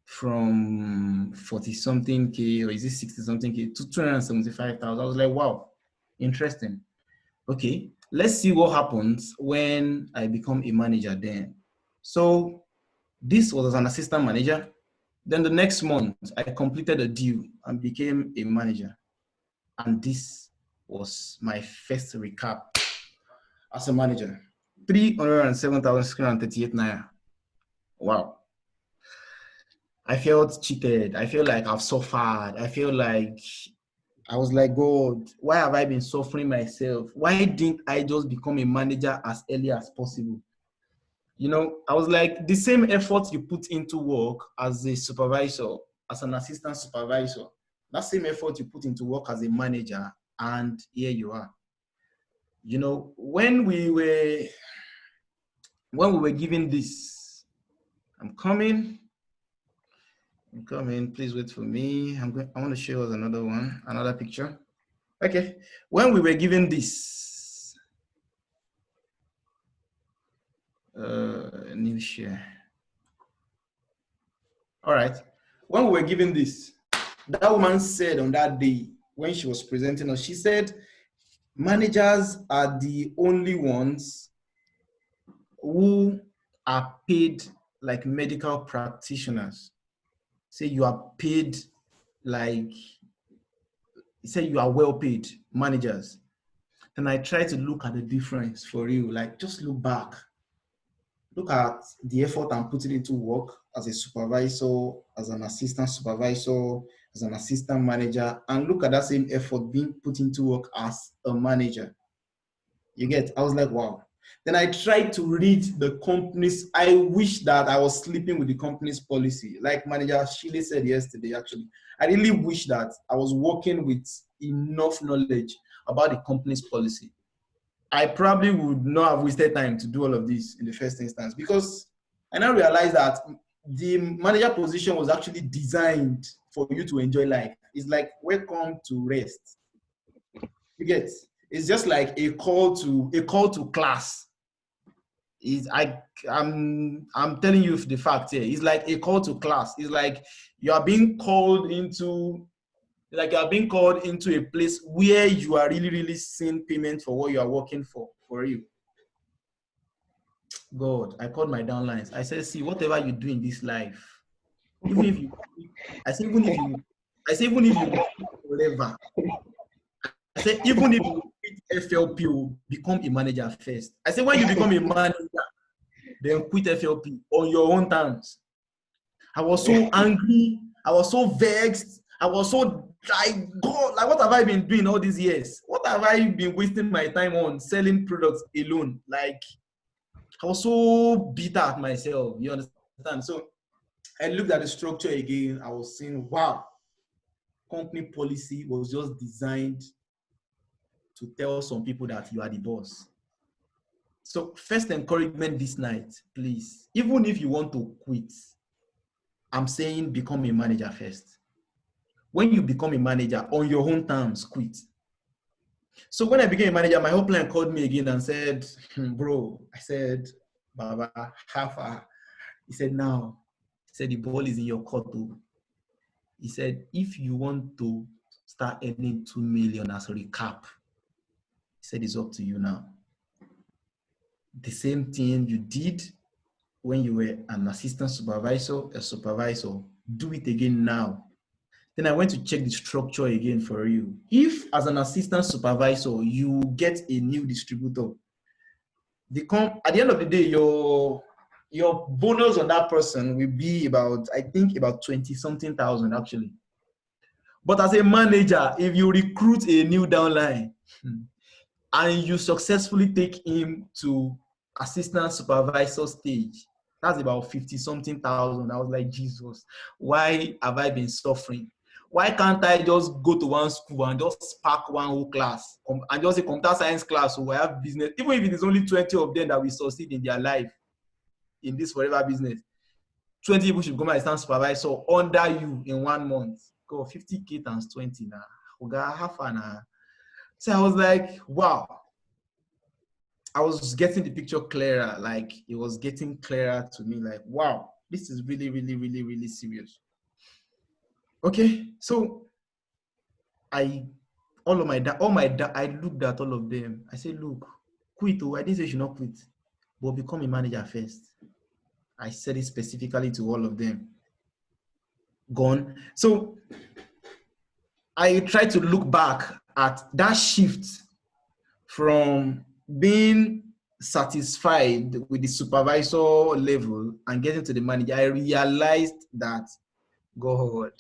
from 40 something K, or is it 60 something K, to 275,000. I was like, wow, interesting. Okay, let's see what happens when I become a manager then. So this was as an assistant manager. Then the next month, I completed a deal and became a manager. And this was my first recap as a manager. 307,638 naira. Wow. I felt cheated. I feel like I've suffered. I was like, God, why have I been suffering myself? Why didn't I just become a manager as early as possible? You know, I was like, the same effort you put into work as a supervisor, as an assistant supervisor, that same effort you put into work as a manager, and here you are. You know, when we were given this, I'm coming, please wait for me. I want to show us another picture. Okay, when we were given this, new share. All right, when we were given this, that woman said on that day when she was presenting us, she said, managers are the only ones who are paid like medical practitioners. Say you are paid like, say you are well paid managers. And I try to look at the difference for you, like just look back. Look at the effort I'm putting into work as a supervisor, as an assistant supervisor, as an assistant manager, and look at that same effort being put into work as a manager. You get, I was like, wow. Then I tried to read the company's, I wish that I was sleeping with the company's policy. Like Manager Shile said yesterday, actually, I really wish that I was working with enough knowledge about the company's policy. I probably would not have wasted time to do all of this in the first instance, because I now realized that the manager position was actually designed for you to enjoy life. It's like, welcome to rest. You get, it's just like a call to class. I'm telling you the fact here. It's like a call to class. It's like you are being called into a place where you are really, really seeing payment for what you are working for you. God, I called my downlines. I said, see, whatever you do in this life, even if you forever. I said, even if you quit FLP, you become a manager first. I said, when you become a manager, then quit FLP on your own terms. I was so angry. I was so vexed. I was so like, God, like, what have I been doing all these years? What have I been wasting my time on selling products alone? Like, I was so bitter at myself. You understand? So I looked at the structure again. I was saying, wow, company policy was just designed to tell some people that you are the boss. So first encouragement this night, please, even if you want to quit, I'm saying become a manager first. When you become a manager on your own terms, quit. So when I became a manager, my upline called me again and said, bro, I said, Baba, how far? He said, now. He said, the ball is in your court too. He said, if you want to start earning 2 million as a recap, he said, it's up to you now. The same thing you did when you were an assistant supervisor, a supervisor, do it again now. Then I went to check the structure again for you. If as an assistant supervisor, you get a new distributor, at the end of the day, your bonus on that person will be about, I think, about 20 something thousand actually. But as a manager, if you recruit a new downline and you successfully take him to assistant supervisor stage, that's about 50 something thousand. I was like, Jesus, why have I been suffering? Why can't I just go to one school and just spark one whole class and just a computer science class who have business, even if it is only 20 of them that will succeed in their life in this forever business. 20 people should become assistant supervisor under you in 1 month. Go 50K times 20 now. Oga, half an hour. So I was like, wow. I was getting the picture clearer. Like it was getting clearer to me. Like, wow, this is really, really, really, really serious. Okay, so I looked at all of them. I said, look, quit. Oh, I didn't say you should not quit, but become a manager first. I said it specifically to all of them. Gone. So I tried to look back at that shift from being satisfied with the supervisor level and getting to the manager. I realized that, God,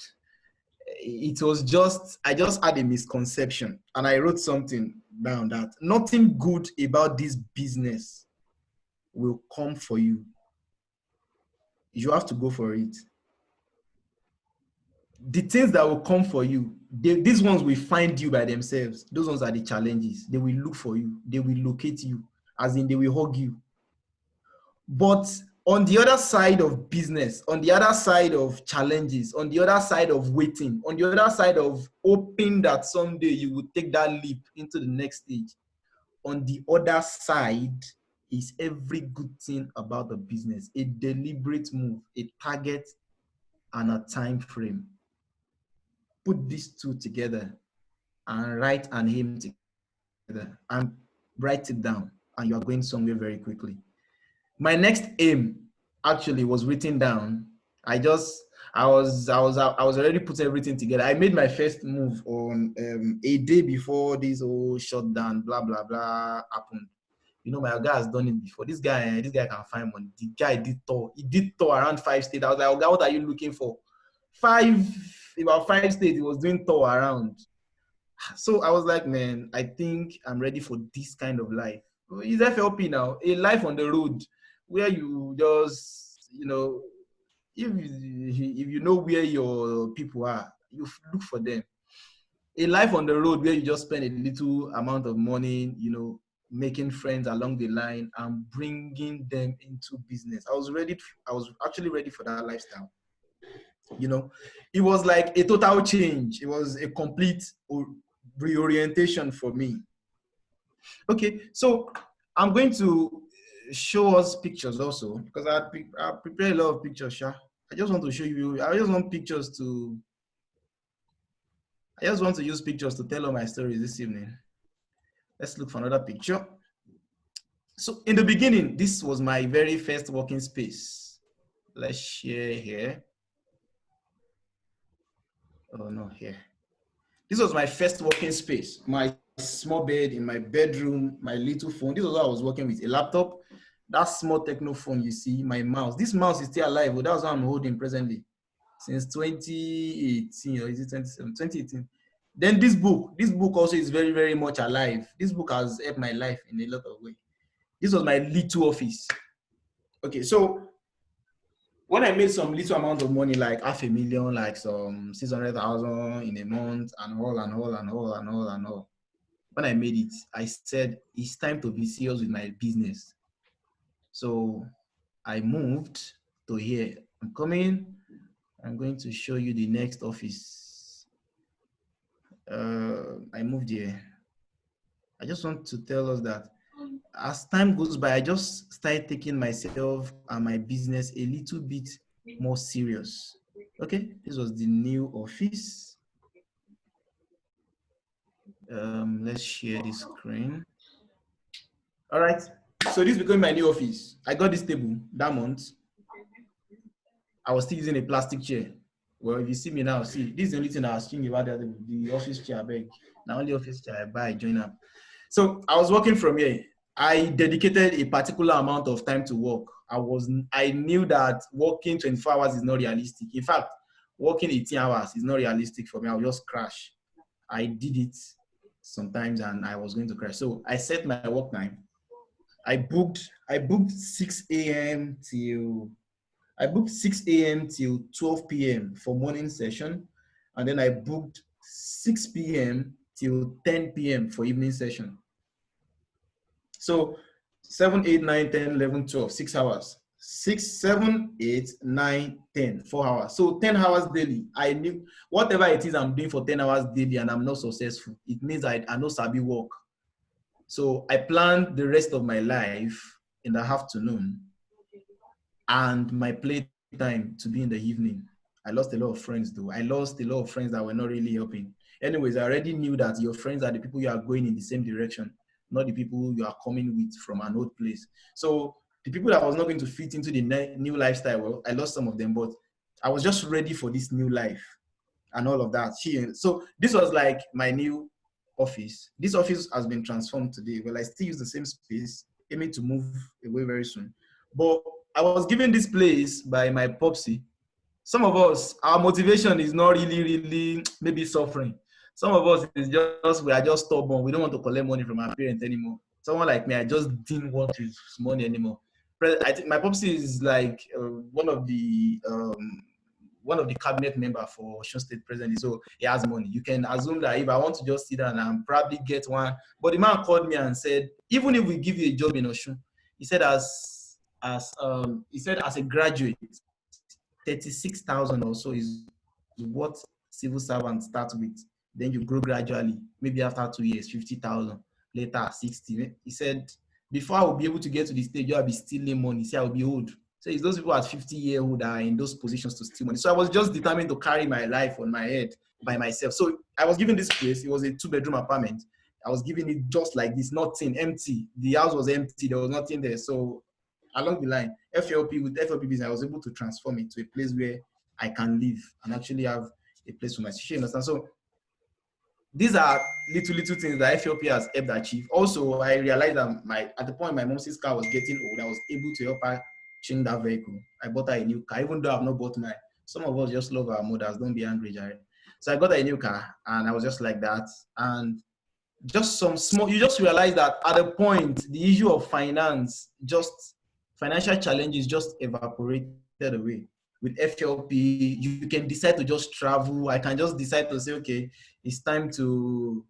it was just, I just had a misconception, and I wrote something down that nothing good about this business will come for you. You have to go for it. The things that will come for you, these ones will find you by themselves. Those ones are the challenges. They will look for you. They will locate you, as in they will hug you. But on the other side of business, on the other side of challenges, on the other side of waiting, on the other side of hoping that someday you will take that leap into the next stage, on the other side is every good thing about the business: a deliberate move, a target, and a time frame. Put these two together and write an aim together and write it down, and you are going somewhere very quickly. My next aim actually was written down. I was already put everything together. I made my first move on a day before this whole shutdown, blah blah blah happened. You know, my guy has done it before. This guy can find money. The guy did tour. He did tour around 5 states. I was like, oh God, what are you looking for? About 5 states. He was doing tour around. So I was like, man, I think I'm ready for this kind of life. It's FLP now, a life on the road where you just, you know, if you know where your people are, you look for them. A life on the road where you just spend a little amount of money, you know, making friends along the line and bringing them into business. I was actually ready for that lifestyle. You know, it was like a total change. It was a complete reorientation for me. Okay, so I'm going to show us pictures also, because I prepared a lot of pictures, Sha. I just want to show you, I just want to use pictures to tell all my stories this evening. Let's look for another picture. So in the beginning, this was my very first working space. Let's share here. Oh no, here. This was my first working space. My small bed in my bedroom, my little phone. This was what I was working with, a laptop, that small techno phone you see, my mouse. This mouse is still alive, but that's what I'm holding presently since 2018, or is it 2018? Then this book also is very, very much alive. This book has helped my life in a lot of ways. This was my little office. Okay, so when I made some little amount of money, like $500,000, like some 600,000 in a month, and all. When I made it, I said, it's time to be serious with my business. So I moved to here. I'm coming. I'm going to show you the next office. I moved here. I just want to tell us that as time goes by, I just started taking myself and my business a little bit more serious. Okay, this was the new office. Let's share the screen. All right, so this became my new office. I got this table that month. I was still using a plastic chair. Well, if you see me now, see, this is the only thing I was thinking about, the office chair, I beg. The only office chair I buy, join up. So I was working from here. I dedicated a particular amount of time to work. I knew that working 24 hours is not realistic. In fact, working 18 hours is not realistic for me. I'll just crash. I did it sometimes and I was going to crash. So I set my work time. I booked 6 a.m. till 12 p.m. for morning session. And then I booked 6 p.m. till 10 p.m. for evening session. So 7, 8, 9, 10, 11, 12, 6 hours. 6, 7, 8, 9, 10, 4 hours. So 10 hours daily. I knew whatever it is I'm doing for 10 hours daily and I'm not successful, it means I know sabi work. So I planned the rest of my life in the afternoon and my playtime to be in the evening. I lost a lot of friends though. I lost a lot of friends that were not really helping. Anyways, I already knew that your friends are the people you are going in the same direction, not the people you are coming with from an old place. So the people that was not going to fit into the new lifestyle, well, I lost some of them, but I was just ready for this new life and all of that. So this was like my new office. This office has been transformed today. Well, I still use the same space, aiming to move away very soon. But I was given this place by my popsy. Some of us, our motivation is not really maybe suffering. Some of us is just we are just stubborn. We don't want to collect money from our parents anymore. Someone like me, I just didn't want his money anymore. I think my popsy is like one of the cabinet member for Osun State President. So he has money. You can assume that if I want to just sit down and probably get one. But the man called me and said, even if we give you a job in Osun, he said as a graduate, 36,000 or so is what civil servants start with. Then you grow gradually. Maybe after 2 years, 50,000. Later, 60. He said, before I will be able to get to the stage, I'll be stealing money. See, I will be old. So it's those people at 50-year-old that are in those positions to steal money. So I was just determined to carry my life on my head by myself. So I was given this place. It was a 2-bedroom apartment. I was given it just like this, nothing, empty. The house was empty. There was nothing there. So along the line, with FLP business, I was able to transform it to a place where I can live and actually have a place for my children. So these are little things that FLP has helped achieve. Also, I realized that at the point my mom's car was getting old, I was able to help her change that vehicle. I bought her a new car, even though I've not bought mine. Some of us just love our mothers. Don't be angry, Jared. So I got her a new car, and I was just like that. And just some small, you just realize that at a point, the issue of financial challenges just evaporated away. With FLP, you can decide to just travel. I can just decide to say, okay, it's time to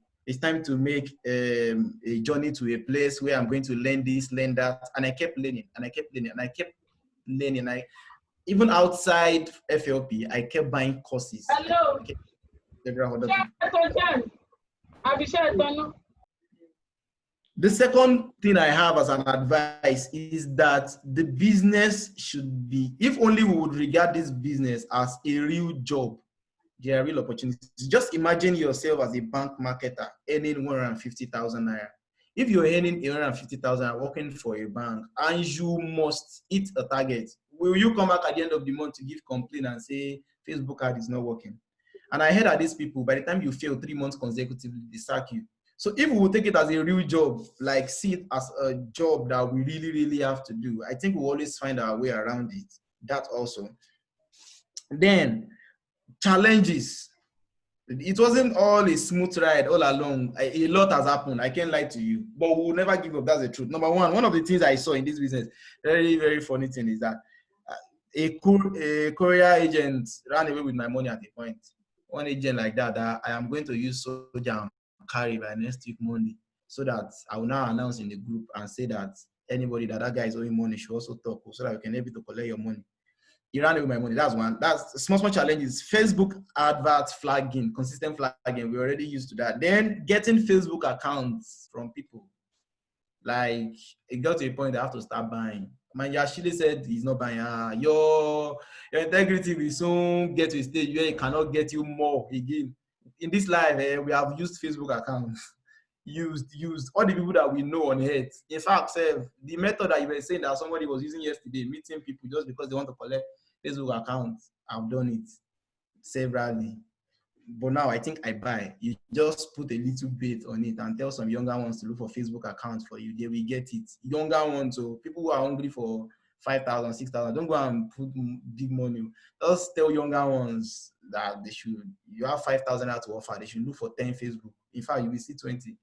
make a journey to a place where I'm going to learn this, learn that. And I kept learning, and I kept learning, and I kept learning. Even outside FLP, I kept buying courses. Hello. Several other things. The second thing I have as an advice is that the business should be, if only we would regard this business as a real job, there are real opportunities. Just imagine yourself as a bank marketer earning 150,000 naira. If you're earning 150,000 working for a bank and you must hit a target, will you come back at the end of the month to give complaint and say Facebook ad is not working? And I heard that these people, by the time you fail 3 months consecutively, they sack you. So if we will take it as a real job, like see it as a job that we really have to do, I think we'll always find our way around it. That also. Then challenges. It wasn't all a smooth ride all along. A lot has happened. I can't lie to you, but we'll never give up. That's the truth. Number one of the things I saw in this business, very funny thing is that a courier agent ran away with my money at a point. One agent like that I am going to use Soja and carry by next week Monday, so that I will now announce in the group and say that anybody that guy is owing money should also talk, so that we can able to collect your money. He ran away with my money. That's one. That's small challenges. Facebook adverts flagging, consistent flagging. We're already used to that. Then getting Facebook accounts from people. Like it got to a point they have to start buying. Man, Yashile said he's not buying. Your integrity will soon get to a stage where it cannot get you more again. In this life, we have used Facebook accounts. Used all the people that we know on earth. In fact, the method that you were saying that somebody was using yesterday, meeting people just because they want to collect Facebook accounts, I've done it severally. But now I think I buy. You just put a little bit on it and tell some younger ones to look for Facebook accounts for you. They will get it. Younger ones, so people who are hungry for 5,000, 6,000, don't go and put big money. Just tell younger ones that they should, you have 5,000 out to offer, they should look for 10 Facebook. In fact, you will see 20.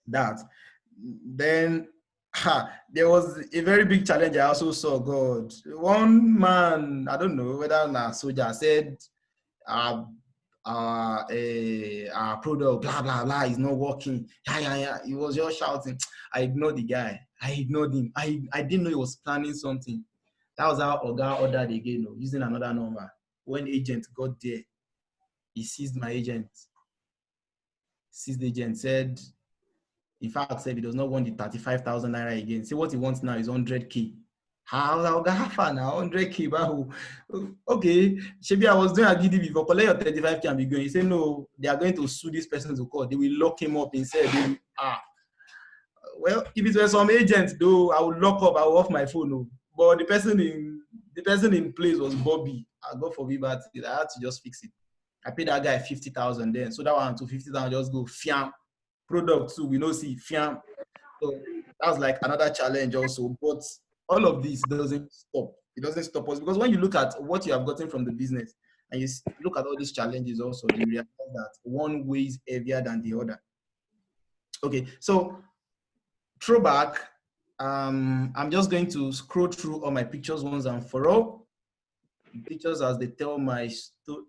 That. Then there was a very big challenge I also saw. God, one man, I don't know whether a soldier, said, uh, our product, blah, blah, blah, is not working. Yeah, yeah, yeah. He was just shouting. I ignored the guy. I ignored him. I didn't know he was planning something. That was how Oga ordered again, using another number. When agent got there, he seized my agent. Seized the agent, said, in fact, said he does not want the 35,000 naira again. See, what he wants now is 100K. How now 100K? Okay, maybe I was doing a GD before. Collect your 35K and be going. He said no, they are going to sue this person to court. They will lock him up instead. Well, if it were some agent though, I would lock up. I would off my phone. No. But the person in place was Bobby. I go for but I had to just fix it. I paid that guy 50,000 then. So that one to 50,000 just go fiam. Product too, we know see fiam. So that was like another challenge also. But all of this doesn't stop. It doesn't stop us because when you look at what you have gotten from the business and you look at all these challenges also, you realize that one weighs heavier than the other. Okay, so throwback. I'm just going to scroll through all my pictures once and for all. Pictures as they tell my story.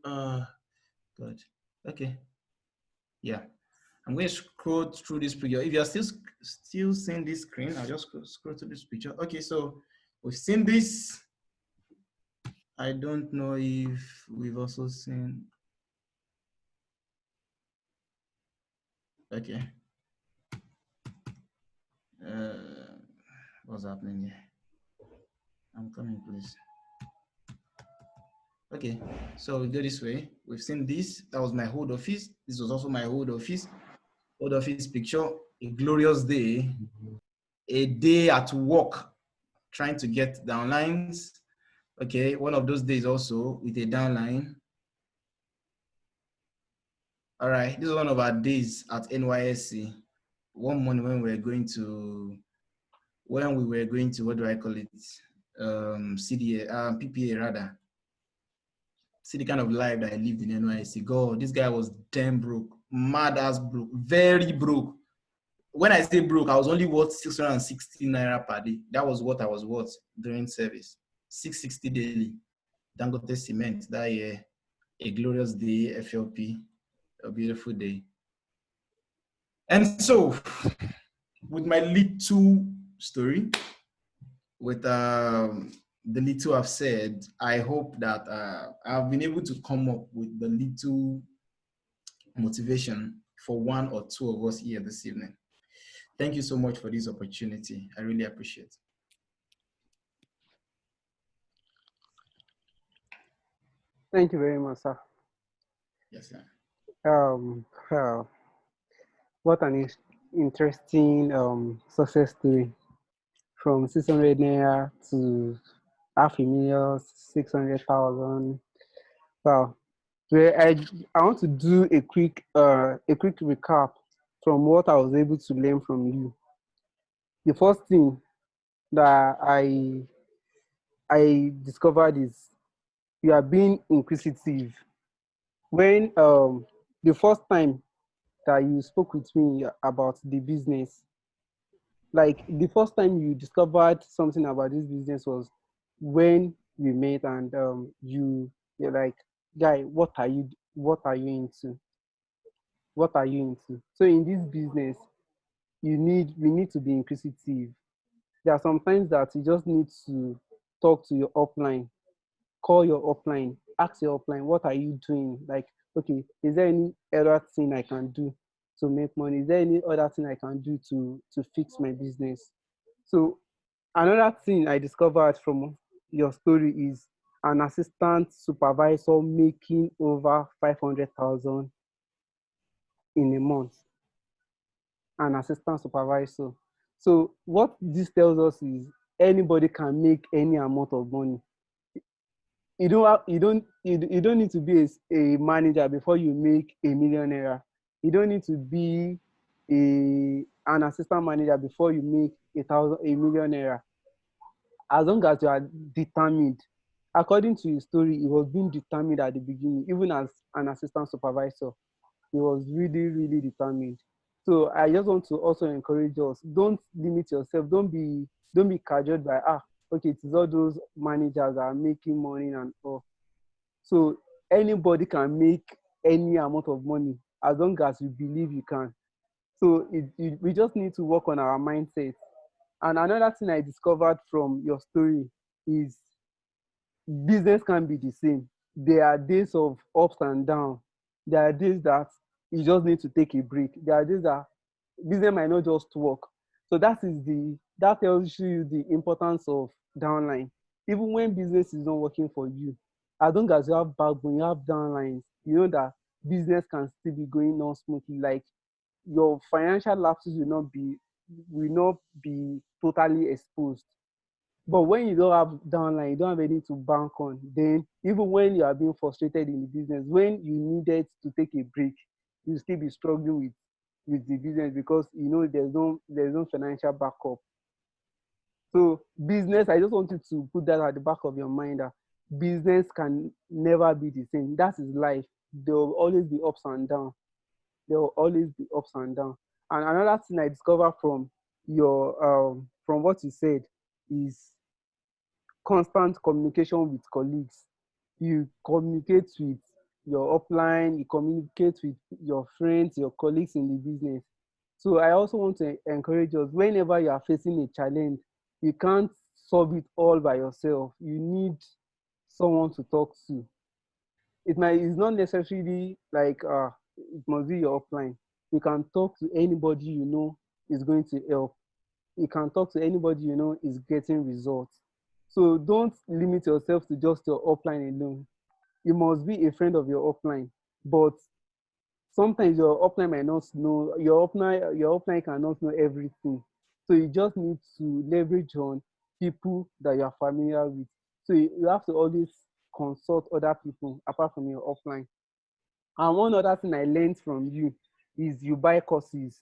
Good. Okay. Yeah. I'm going to scroll through this picture. If you're still seeing this screen, I'll just scroll through this picture. Okay, so we've seen this. I don't know if we've also seen. Okay. What's happening here? I'm coming, please. Okay, so we go this way. We've seen this. That was my old office. This was also my old office. Old office picture. A glorious day. A day at work, trying to get downlines. Okay, one of those days also with a downline. All right, this is one of our days at NYSC. One morning when we were going to, what do I call it? CDA, PPA rather. See the kind of life that I lived in NYSC. God, this guy was damn broke, mad as broke, very broke. When I say broke, I was only worth 660 naira per day. That was what I was worth during service. 660 daily. Dangote Cement that year. A glorious day, FLP, a beautiful day. And so, with my little story, with the little I've said, I hope that I've been able to come up with the little motivation for one or two of us here this evening. Thank you so much for this opportunity. I really appreciate it. Thank you very much, sir. Yes, sir. What an interesting success story, from 600 naira to 500,000, 600,000. Wow. Well, I want to do a quick recap from what I was able to learn from you. The first thing that I discovered is you are being inquisitive. When the first time that you spoke with me about the business, like the first time you discovered something about this business was when we met, and you're like, guy, what are you into? What are you into? So in this business, we need to be inquisitive. There are some times that you just need to talk to your upline, call your upline, ask your upline, what are you doing? Like, okay, is there any other thing I can do to make money? Is there any other thing I can do to fix my business? So another thing I discovered from your story is an assistant supervisor making over 500,000 in a month. An assistant supervisor. So what this tells us is anybody can make any amount of money. you don't need to be a manager before you make a millionaire. You don't need to be an assistant manager before you make a millionaire. As long as you are determined. According to his story, he was being determined at the beginning, even as an assistant supervisor. He was really, really determined. So I just want to also encourage us: don't limit yourself. Don't be cajoled by okay, it is all those managers that are making money and all. So anybody can make any amount of money as long as you believe you can. So we just need to work on our mindset. And another thing I discovered from your story is business can be the same. There are days of ups and downs. There are days that you just need to take a break. There are days that business might not just work. So that tells you the importance of downline. Even when business is not working for you, as long as you have backbone, you have downlines, you know that business can still be going on smoothly. Like your financial lapses will not be totally exposed. But when you don't have downline, you don't have anything to bank on, then even when you are being frustrated in the business, when you needed to take a break, you still be struggling with the business because you know there's no financial backup. So business, I just wanted to put that at the back of your mind that business can never be the same. That is life. There will always be ups and downs. There will always be ups and downs. And another thing I discovered from what you said is constant communication with colleagues. You communicate with your upline, you communicate with your friends, your colleagues in the business. So I also want to encourage us whenever you are facing a challenge, you can't solve it all by yourself. You need someone to talk to. It's not necessarily like it must be your upline. You can talk to anybody you know is going to help. You can talk to anybody you know is getting results. So don't limit yourself to just your upline alone. You must be a friend of your upline. But sometimes your upline might not know, your upline cannot know everything. So you just need to leverage on people that you are familiar with. So you have to always consult other people apart from your upline. And one other thing I learned from you is you buy courses.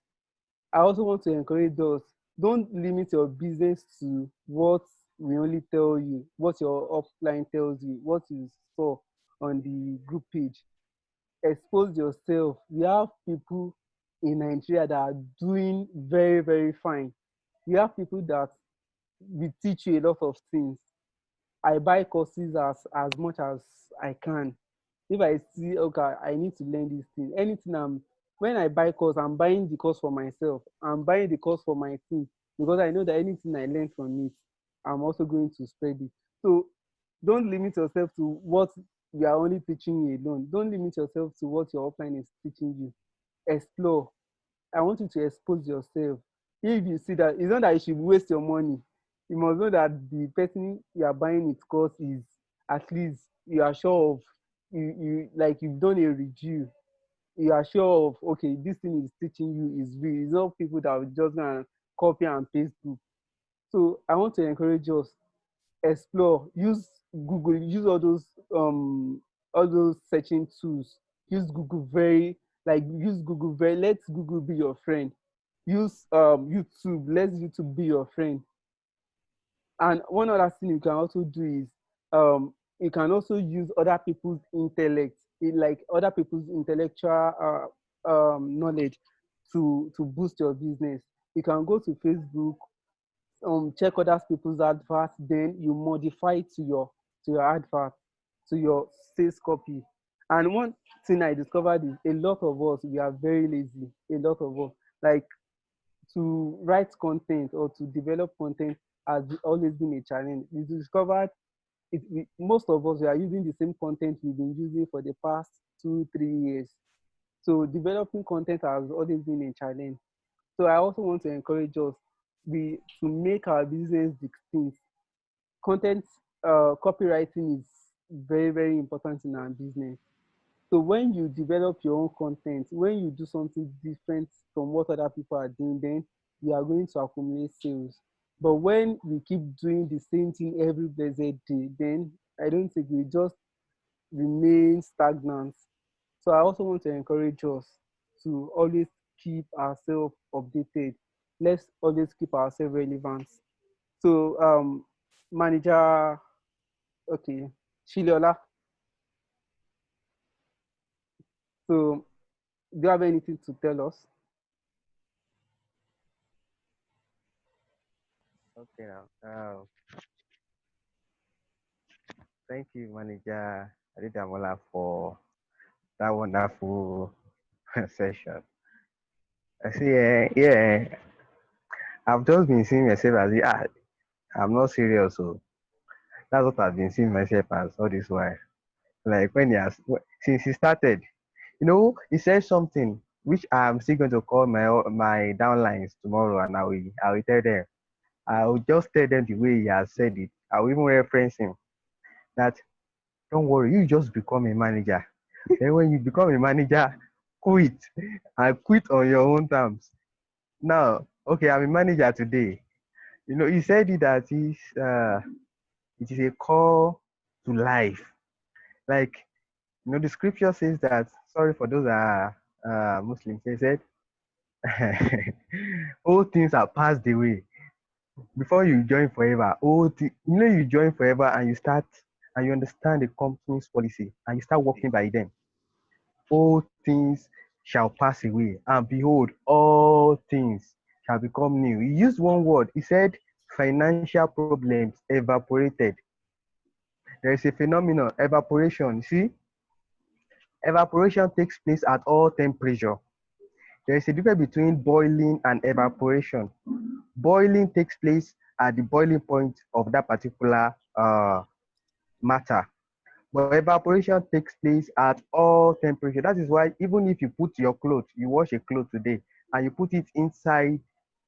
I also want to encourage us, don't limit your business to what we only tell you, what your upline tells you, what you saw on the group page. Expose yourself. We have people in Nigeria that are doing very, very fine. We have people that will teach you a lot of things. I buy courses as much as I can. If I see, okay, I need to learn this thing. Anything when I buy course, I'm buying the course for myself. I'm buying the course for my team because I know that anything I learn from it, I'm also going to spread it. So don't limit yourself to what we are only teaching you alone. Don't limit yourself to what your offline is teaching you. Explore. I want you to expose yourself. If you see that, it's not that you should waste your money. You must know that the person you are buying its course is at least you are sure of. You like you've done a review. You are sure of okay, this thing is teaching you is real. It's not people that will just gonna copy and paste book. So I want to encourage us explore, use Google, use all those searching tools. Use Google very use Google very let Google be your friend. Use YouTube, let YouTube be your friend. And one other thing you can also do is you can also use other people's intellect, like other people's intellectual knowledge to boost your business. You can go to Facebook, check other people's adverts, then you modify it to your advert, to your sales copy. And one thing I discovered is a lot of us we are very lazy. A lot of us like to write content or to develop content has always been a challenge. We discovered most of us we are using the same content we've been using for the past 2 3 years. So developing content has always been a challenge. So I also want to encourage us to make our business distinct. Content copywriting is very, very important in our business. So when you develop your own content, when you do something different from what other people are doing, then you are going to accumulate sales. But when we keep doing the same thing every blessed day, then I don't think we just remain stagnant. So I also want to encourage us to always keep ourselves updated. Let's always keep ourselves relevant. So manager, okay, Shiliola. So do you have anything to tell us? Okay now. Thank you, Manager Damola, for that wonderful session. I see, yeah, I've just been seeing myself as I'm not serious, so that's what I've been seeing myself as all this while. Like when since he started, he said something which I'm still going to call my downlines tomorrow, and I will tell them. I will just tell them the way he has said it. I will even reference him that don't worry, you just become a manager. Then when you become a manager, quit and quit on your own terms. Now, okay, I'm a manager today. He said it that it is a call to life. Like, the scripture says that, sorry for those that are Muslims, they said, all things are passed away. Before you join forever, you join forever and you start and you understand the company's policy and you start working by them. All things shall pass away, and behold, all things shall become new. He used one word. He said, financial problems evaporated. There is a phenomenon, evaporation. See, evaporation takes place at all temperature. There is a difference between boiling and evaporation. Boiling takes place at the boiling point of that particular matter. But evaporation takes place at all temperature. That is why even if you put your clothes, you wash a cloth today, and you put it inside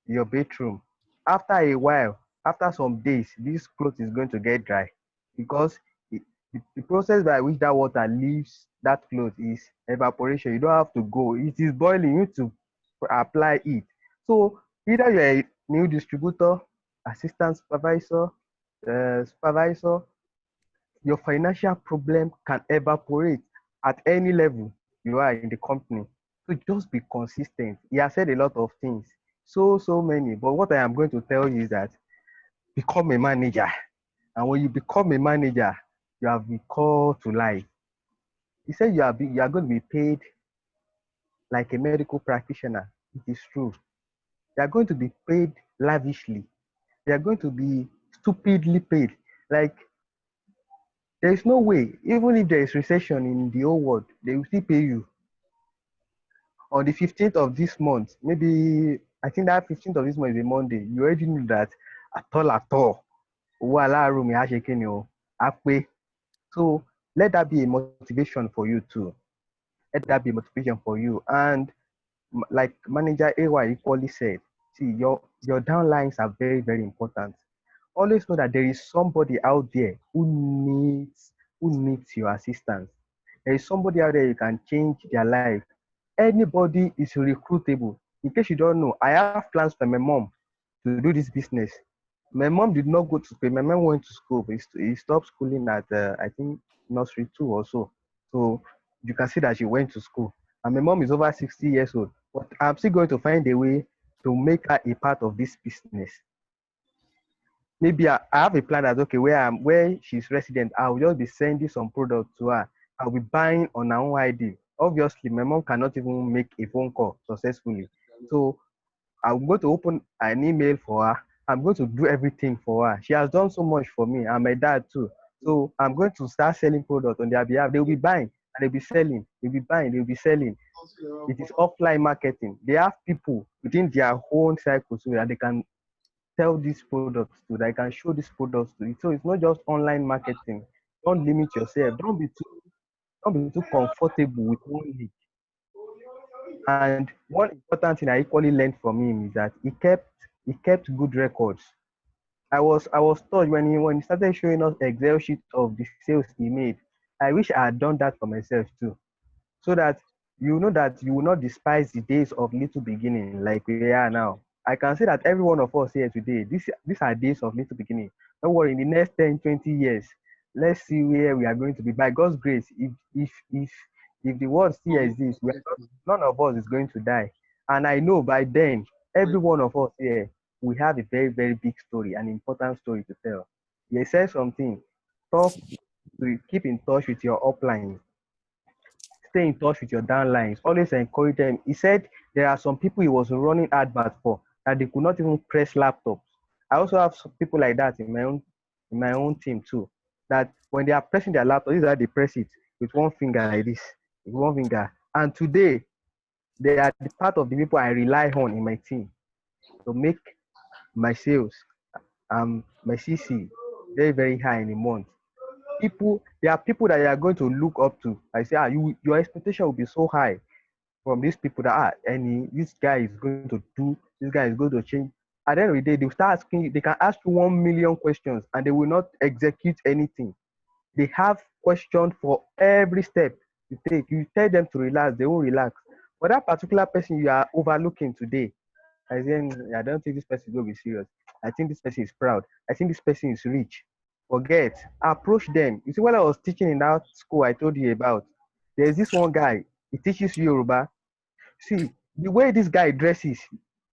your bedroom, after a while, after some days, this cloth is going to get dry because the process by which that water leaves that cloth is evaporation. You don't have to go. It is boiling. You need to apply it. So either you're a new distributor, assistant supervisor, supervisor, your financial problem can evaporate at any level you are in the company. So just be consistent. He has said a lot of things, so many. But what I am going to tell you is that become a manager. And when you become a manager, you have been called to life. He said you are going to be paid like a medical practitioner. It is true. You are going to be paid lavishly. You are going to be stupidly paid. Like there is no way, even if there is recession in the whole world, they will still pay you. On the 15th of this month, maybe I think that 15th of this month is a Monday, you already know that at all, owó aláàárọ̀ mi á ṣe kí ni o, á pé. So let that be a motivation for you too. Let that be a motivation for you. And like Manager AY equally said, see, your downlines are very, very important. Always know that there is somebody out there who needs your assistance. There is somebody out there you can change their life. Anybody is recruitable. In case you don't know, I have plans for my mom to do this business. My mom did not go to school. My mom went to school, but he stopped schooling at I think nursery two or so. So you can see that she went to school. And my mom is over 60 years old. But I'm still going to find a way to make her a part of this business. Maybe I have a plan that okay, where she's resident, I'll just be sending some products to her. I'll be buying on her own ID. Obviously, my mom cannot even make a phone call successfully. So I'm going to open an email for her. I'm going to do everything for her. She has done so much for me and my dad too. So I'm going to start selling products on their behalf. They'll be buying and they'll be selling. They'll be buying, they'll be selling. It is offline marketing. They have people within their own cycle so that they can sell these products to, that can show these products to. So it's not just online marketing. Don't limit yourself. Don't be too comfortable with one niche. And one important thing I equally learned from him is that he kept good records. I was told when he started showing us Excel sheet of the sales he made. I wish I had done that for myself too, so that you will not despise the days of little beginning like we are now. I can say that every one of us here today, these are days of little beginning. Don't worry, in the next 10, 20 years, let's see where we are going to be. By God's grace, if the world still exists, none of us is going to die. And I know by then, every one of us here, we have a very, very big story, an important story to tell. He said something, talk to keep in touch with your uplines, stay in touch with your downlines, always encourage them. He said there are some people he was running adverts for that they could not even press laptops. I also have some people like that in my own team too. That when they are pressing their laptop, this is how they press it with one finger like this, with one finger. And today they are the part of the people I rely on in my team to make my sales, my CC very, very high in a month. There are people that you are going to look up to. I say, your expectation will be so high from these people that this guy is going to do, this guy is going to change. At the end of the day, they'll start asking, they can ask you 1 million questions and they will not execute anything. They have questions for every step you take. You tell them to relax, they won't relax. But that particular person you are overlooking today, I say, I don't think this person is going to be serious. I think this person is proud. I think this person is rich. Forget, approach them. You see, when I was teaching in that school I told you about, there's this one guy, he teaches Yoruba. See, the way this guy dresses,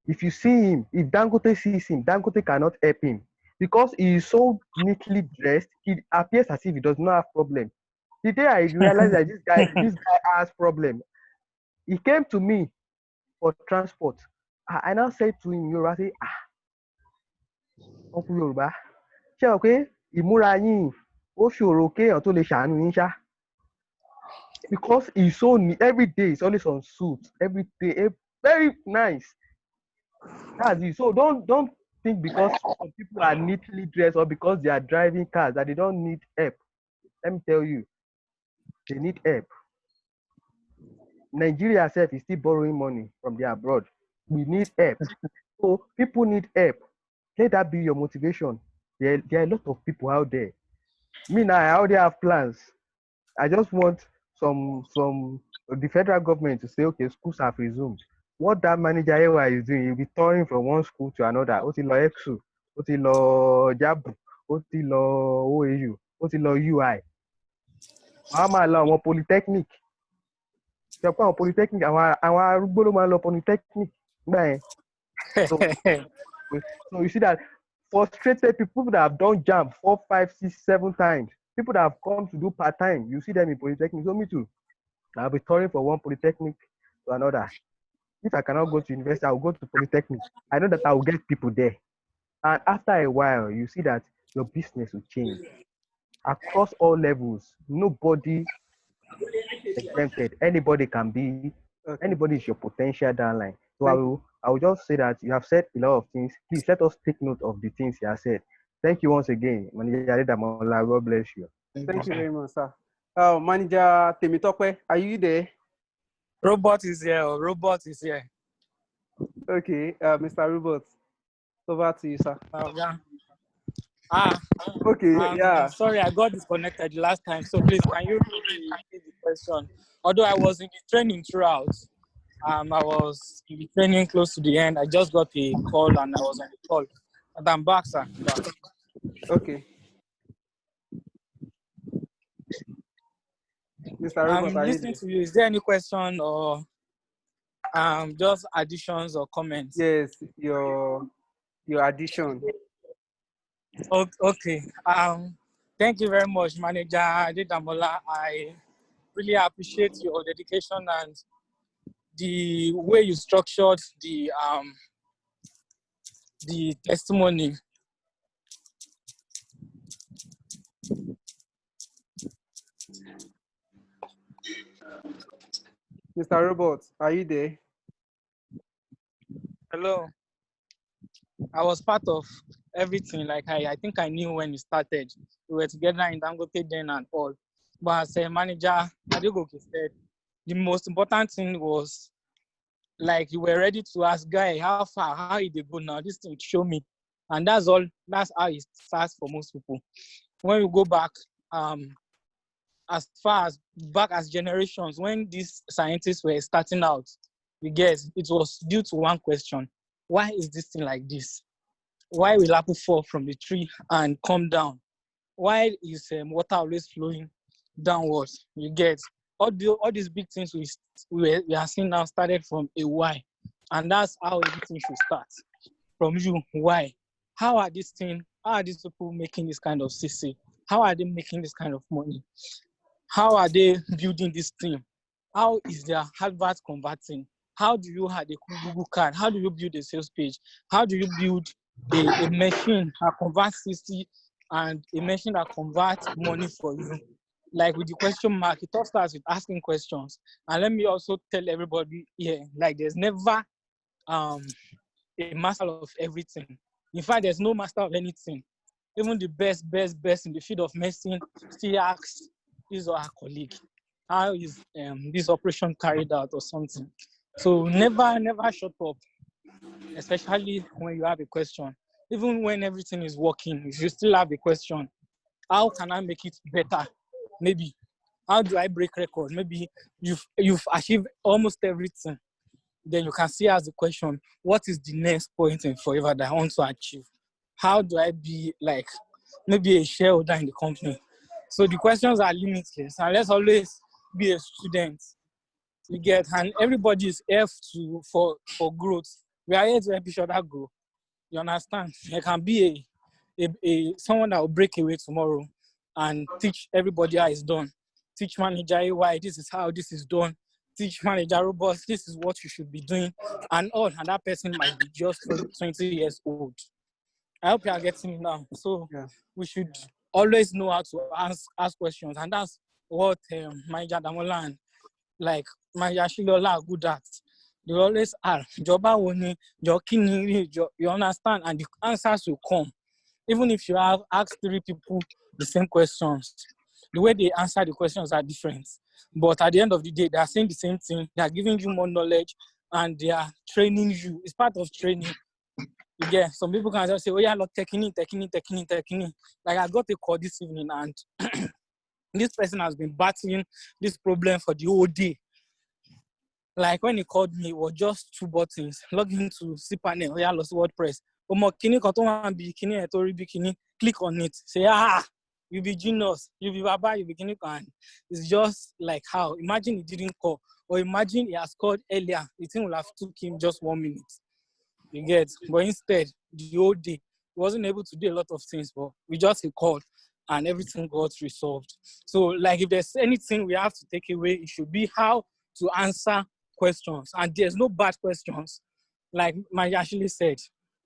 if you see him, if Dangote sees him, Dangote cannot help him. Because he is so neatly dressed, he appears as if he does not have problem. The day I realized that this guy has problem, he came to me for transport. I now said to him, Yoruba, say, Uncle Yoruba, ṣé o pé ìmúra yín ó ṣòro kéèyàn tó lè ṣàánú yín ṣá? Because he's so neat, every day he's always on suit, every day, very nice. That's it. So don't think because some people are neatly dressed or because they are driving cars that they don't need help. Let me tell you, they need help. Nigeria itself is still borrowing money from the abroad. We need help. So people need help. Let that be your motivation. There are a lot of people out there. Me now, I already have plans. I just want some the federal government to say, okay, schools have resumed. What that manager Ewa is doing, he'll be touring from one school to another. Ó ti lọ EXU, ó ti lọ JABU, ó ti lọ OAU, ó ti lọ UI. Wọ́n á máa lọ àwọn polytechnic. Ṣé pé àwọn polytechnic, àwọn arúgbó ló máa lọ polytechnic nígbà yẹn. So you see that frustrated people that have done JAMB 4, 5, 6, 7 times, people that have come to do part-time, you see them in polytechnic. So me too. I'll be touring from one polytechnic to another. If I cannot go to university, I'll go to polytechnic. I know that I will get people there. And after a while, you see that your business will change. Across all levels, nobody exempted. Anybody can be, anybody is your potential downline. So I will just say that you have said a lot of things. Please let us take note of the things you have said. Thank you once again, Manager Damola. God bless you. Thank you very much, sir. Manager Temitope, are you there? Robot is here. Robot is here. Okay, Mr. Robot, over to you, sir. Yeah. Okay, yeah. Sorry, I got disconnected the last time. So please, can you repeat the question? Although I was in the training throughout, I was in the training close to the end. I just got a call and I was on the call. And I'm back, sir. Back. Okay. Mr. Robot, I'm listening to you. Is there any question or just additions or comments? Yes, your addition. Okay. Thank you very much, Manager Damola. I really appreciate your dedication and the way you structured the testimony. Mr. Robot, are you there? Hello. I was part of everything. Like I think I knew when you started. We were together in Dangote then and all. But as a manager, Adegoke said, the most important thing was like you were ready to ask guy how far, how did they go now? This thing show me. And that's all, that's how it starts for most people. When we go back, as far as back as generations, when these scientists were starting out, we guess it was due to one question. Why is this thing like this? Why will apple fall from the tree and come down? why is water always flowing downwards? You get all these big things we are seeing now started from a why, and that's how everything should start from you. Why? How are these people making this kind of CC? How are they making this kind of money? How are they building this team? How is their advert converting? How do you have a Google card? How do you build a sales page? How do you build a machine that converts CC and a machine that converts money for you? Like with the question mark, it all starts with asking questions. And let me also tell everybody here, like there's never a master of everything. In fact, there's no master of anything. Even the best in the field of medicine still asks his or her colleague, how is this operation carried out or something. So never shut up, especially when you have a question. Even when everything is working, if you still have a question, how can I make it better? Maybe, how do I break record? Maybe you've achieved almost everything. Then you can see as the question, what is the next point in forever that I want to achieve? How do I be like maybe a shareholder in the company? So the questions are limitless, and let's always be a student. You get, and everybody is here for growth. We are here to help each other grow. You understand? There can be a someone that will break away tomorrow and teach everybody how it's done. Teach manager why this is how this is done. Teach manager robots, this is what you should be doing, and that person might be just 20 years old. I hope you are getting it now. So we should always know how to ask questions, and that's what manager Damola and like manager Shilola are good at. They always are. You understand, and the answers will come. Even if you have asked 3 people the same questions, the way they answer the questions are different. But at the end of the day, they are saying the same thing. They are giving you more knowledge, and they are training you. It's part of training. You get, some people can just say, oh yeah, look, technique. Like I got a call this evening, and this person has been battling this problem for the whole day. Like when he called me, it was just 2 buttons. Log into cPanel, yeah, lost WordPress. Click on it. Say, you be genius, you be baba, you be kini. It's just like how. Imagine he didn't call, or imagine he has called earlier. The thing will have took him just 1 minute. You get, but instead, the whole day, he wasn't able to do a lot of things, but we just called and everything got resolved. So, like, if there's anything we have to take away, it should be how to answer questions. And there's no bad questions. Like Maya actually said,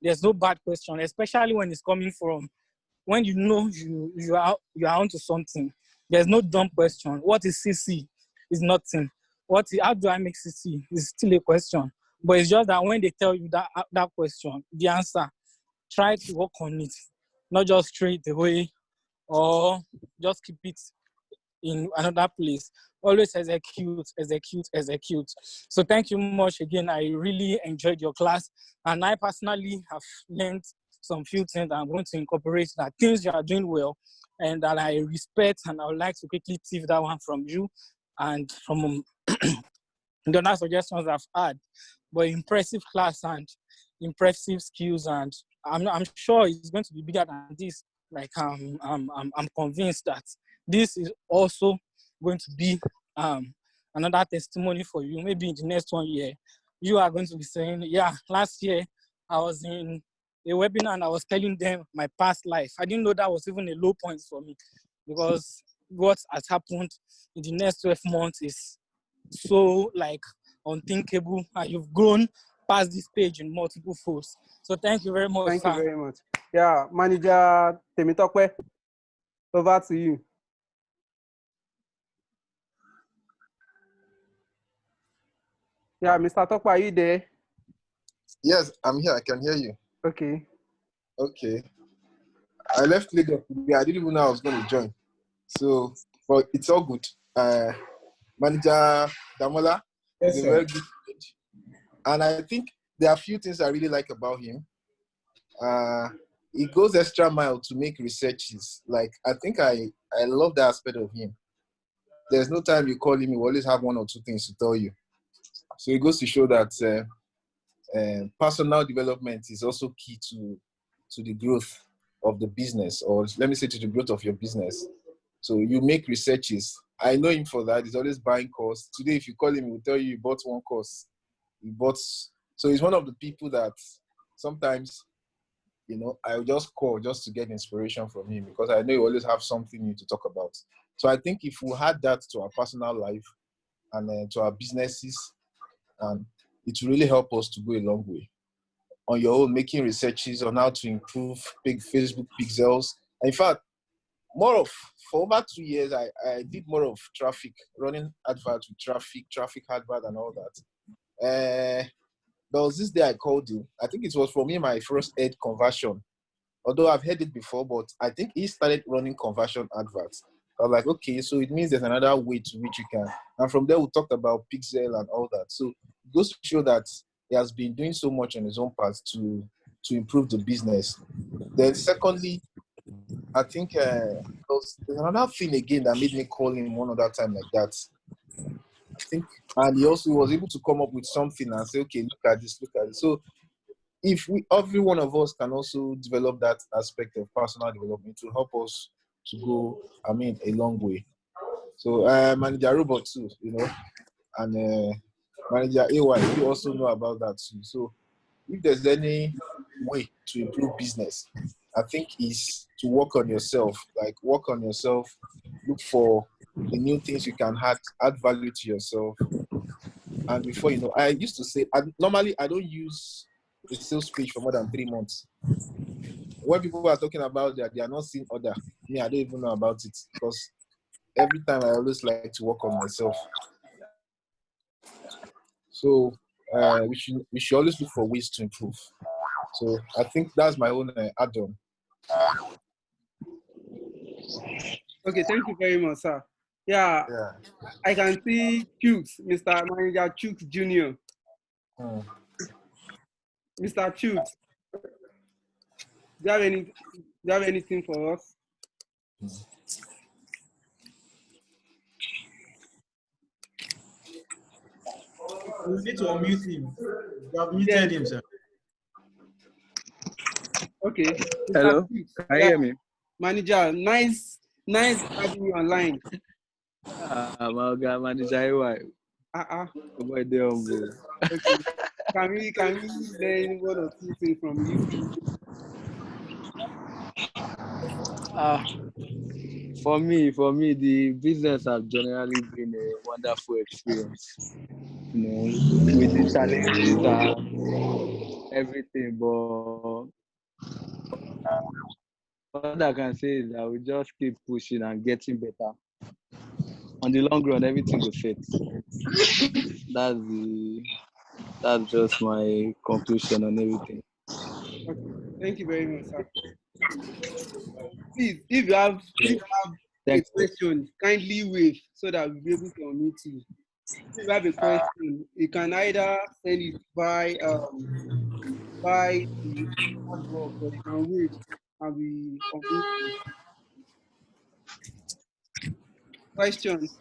there's no bad question, especially when it's coming from when you know you are onto something. There's no dumb question. What is CC? Is nothing. How do I make CC? Is still a question. But it's just that when they tell you that question, the answer, try to work on it, not just straight away or just keep it in another place. Always execute. So thank you much again. I really enjoyed your class, and I personally have learned some few things that I'm going to incorporate, that things you are doing well and that I respect, and I would like to quickly tip that one from you and from the other suggestions I've had. But impressive class and impressive skills, and I'm sure it's going to be bigger than this. Like I'm convinced that this is also going to be another testimony for you. Maybe in the next 1 year, you are going to be saying, yeah, last year I was in a webinar and I was telling them my past life. I didn't know that was even a low point for me, because what has happened in the next 12 months is so like unthinkable, and you've grown past this stage in multiple folds. So thank you very much. Thank you very much. Yeah, manager Temitokwe, over to you. Yeah, Mr. Tokwe, are you there? Yes, I'm here. I can hear you. Okay. I left Lagos today. I didn't even know I was going to join. So, but it's all good. Manager Damola is a very good coach. And I think there are a few things I really like about him. He goes extra mile to make researches. Like, I think I love that aspect of him. There's no time you call him, he will always have 1 or 2 things to tell you. So it goes to show that personal development is also key to the growth of the business, or let me say to the growth of your business. So you make researches. I know him for that. He's always buying course. Today, if you call him, he will tell you he bought one course. He bought. So he's one of the people that sometimes, I will just call just to get inspiration from him, because I know you always have something new to talk about. So I think if we had that to our personal life and to our businesses, and it will really help us to go a long way. On your own, making researches on how to improve big Facebook pixels. In fact, for over 2 years, I did more of traffic, running adverts with traffic advert and all that. There was this day I called you. I think it was for me my first ad conversion. Although I've heard it before, but I think he started running conversion adverts. I was like, okay, so it means there's another way to which you can. And from there, we talked about pixel and all that. So it goes to show that he has been doing so much on his own part to improve the business. Then secondly, I think there's another thing again that made me call him one other time like that. I think, and he also was able to come up with something and say, okay, look at this. So if every one of us can also develop that aspect of personal development, to help us to go, a long way. So Manager Robot too, and Manager AY, you also know about that too. So if there's any way to improve business, I think is to work on yourself. Look for the new things you can add value to yourself. And before I used to say, normally I don't use a sales page for more than 3 months. When people are talking about that, they are not seeing order. Me, I don't even know about it, because every time I always like to work on myself. So we should always look for ways to improve. So I think that's my own add-on. Okay, thank you very much, sir. Yeah. I can see Chooks, Mr. Manager Chooks Jr. Mr. Chooks, do you have anything for us? You need to unmute him. You have muted him, sir. Okay. Hello, can you hear me? Manager, nice having you online. My God, Manager AY. Boy, okay. Can we learn one or two things from you? For me, the business has generally been a wonderful experience. With the challenges and everything, but what I can say is that we just keep pushing and getting better. On the long run, everything will fit. That's just my conclusion on everything. Okay. Thank you very much, sir. Please, if you have a question, kindly wait so that we'll be able to unmute you. If you have a question, you can either send it by the chat box, or you can wait and we unmute you. Questions?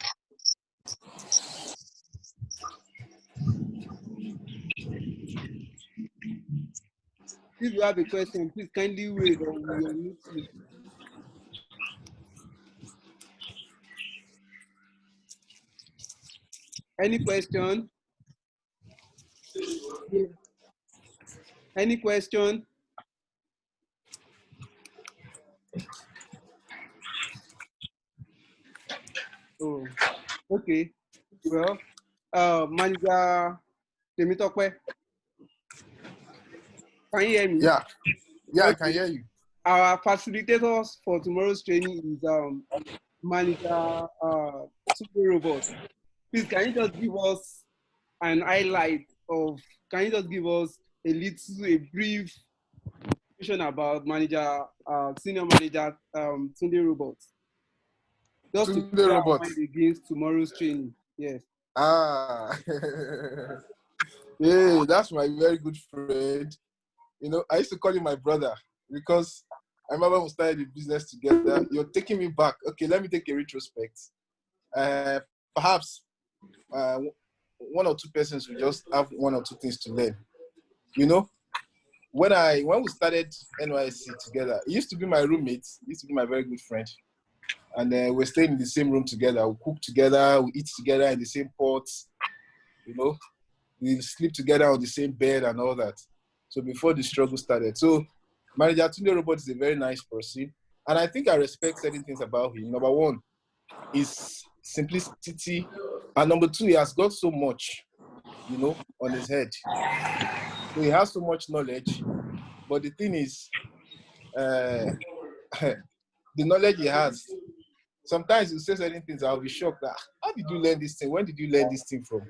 If you have a question, please kindly wait or we will unmute you. Any question? Any question? Oh, okay. Well, Manager Demitokwe, can you hear me? Yeah, okay. I can hear you. Our facilitators for tomorrow's training is Manager Super Robot. Please, can you just give us an highlight of? Can you just give us a brief information about Senior Manager Tunde Robot? Just to prepare our mind against tomorrow's training. Yes. Yeah, that's my very good friend. I used to call him my brother, because I remember we started the business together. You're taking me back. Okay, let me take a retrospect. Perhaps one or two persons will just have one or two things to learn. when we started NYC together, he used to be my roommate. He used to be my very good friend. And we're staying in the same room together. We cook together, we eat together in the same pots, you know. We sleep together on the same bed and all that. So before the struggle started. So Manager Tunde Robert is a very nice person. And I think I respect certain things about him. Number one is simplicity. And number two, he has got so much, you know, on his head. So he has so much knowledge. But the thing is, uh, the knowledge he has, sometimes you say certain things, I'll be shocked that how did you learn this thing? When did you learn this thing from?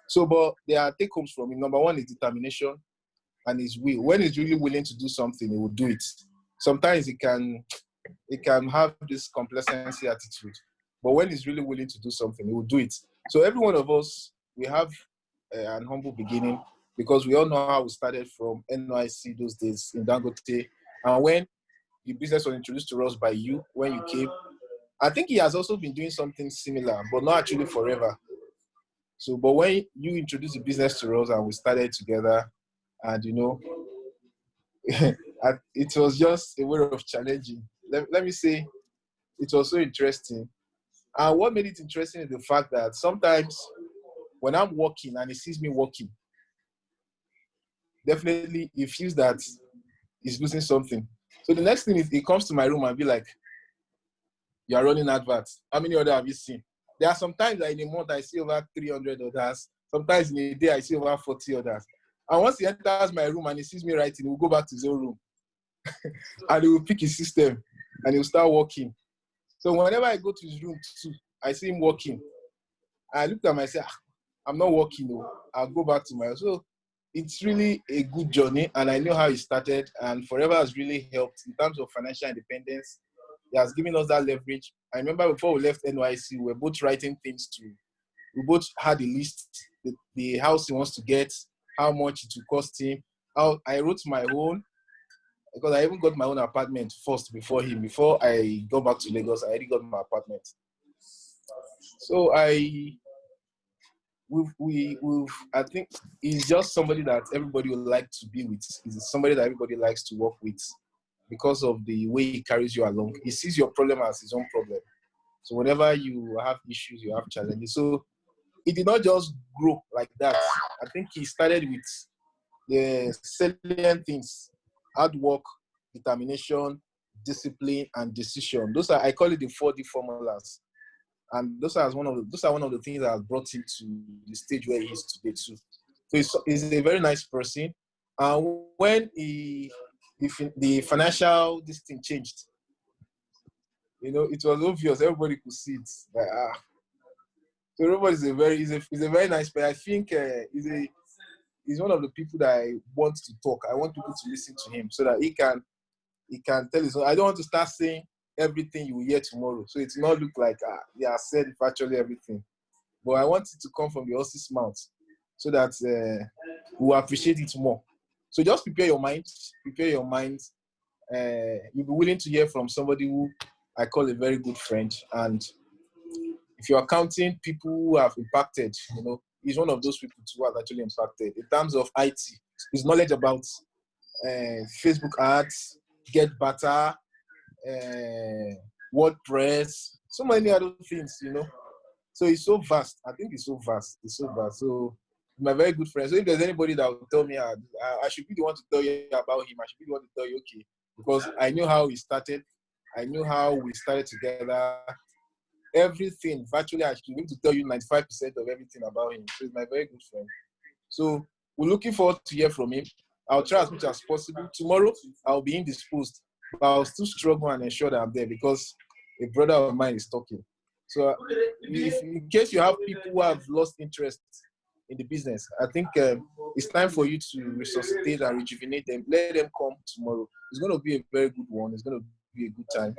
So, but there are take homes from him. Number one is determination and his will. When he's really willing to do something, he will do it. Sometimes it can have this complacency attitude, but when he's really willing to do something, he will do it. So every one of us, we have an humble beginning because we all know how we started from NYC those days in Dangote, and when the business was introduced to us by you when you came. I think he has also been doing something similar, but not actually forever. So, but when you introduced the business to us and we started together, and you know, it was just a way of challenging. Let me say, it was so interesting. And what made it interesting is the fact that sometimes when I'm working and he sees me working, definitely he feels that he's losing something. So the next thing is he comes to my room and be like, "You are running adverts. How many others have you seen?" There are sometimes that in a month I see over 300 others. Sometimes in a day I see over 40 others. And once he enters my room and he sees me writing, he will go back to his own room and he will pick his system and he will start working. So whenever I go to his room too, I see him working. I look at myself, I'm not working though. I'll go back to my. So it's really a good journey, and I know how it started, and Forever has really helped in terms of financial independence. It has given us that leverage. I remember before we left NYC, we were both writing things to. We both had a list, the house he wants to get, how much it will cost him. How I wrote my own, because I even got my own apartment first before him. Before I go back to Lagos, I already got my apartment. So I think he's just somebody that everybody would like to be with. He's somebody that everybody likes to work with because of the way he carries you along. He sees your problem as his own problem. So whenever you have issues, you have challenges. So it did not just grow like that. I think he started with the salient things: hard work, determination, discipline, and decision. Those are, I call it the 4D formulas. And those are one of the things that have brought him to the stage where he is today too. So he's a very nice person. And when the financial this thing changed, you know, it was obvious. Everybody could see it. Like, so Robert is he's a very nice person. I think he's one of the people that I want to talk. I want people to listen to him so that he can tell his own. I don't want to start saying everything you will hear tomorrow. So it's not look like he has said virtually everything. But I want it to come from the horse's mouth so that we'll appreciate it more. So just prepare your mind. Prepare your mind. You'll be willing to hear from somebody who I call a very good friend. And if you are counting people who have impacted, you know, he's one of those people who have actually impacted. In terms of IT, his knowledge about Facebook ads, Get Better, WordPress, so many other things, you know. So it's so vast. I think it's so vast. It's so vast. So my very good friend. So if there's anybody that will tell me, I should be the one to tell you about him. I should be the one to tell you, okay, because I knew how he started. I knew how we started together. Everything, virtually, I should be able to tell you 95% of everything about him. So he's my very good friend. So we're looking forward to hear from him. I'll try as much as possible. Tomorrow, I'll be indisposed, but I'll still struggle and ensure that I'm there because a brother of mine is talking. So if, in case you have people who have lost interest in the business, I think it's time for you to resuscitate and rejuvenate them. Let them come tomorrow. It's going to be a very good one. It's going to be a good time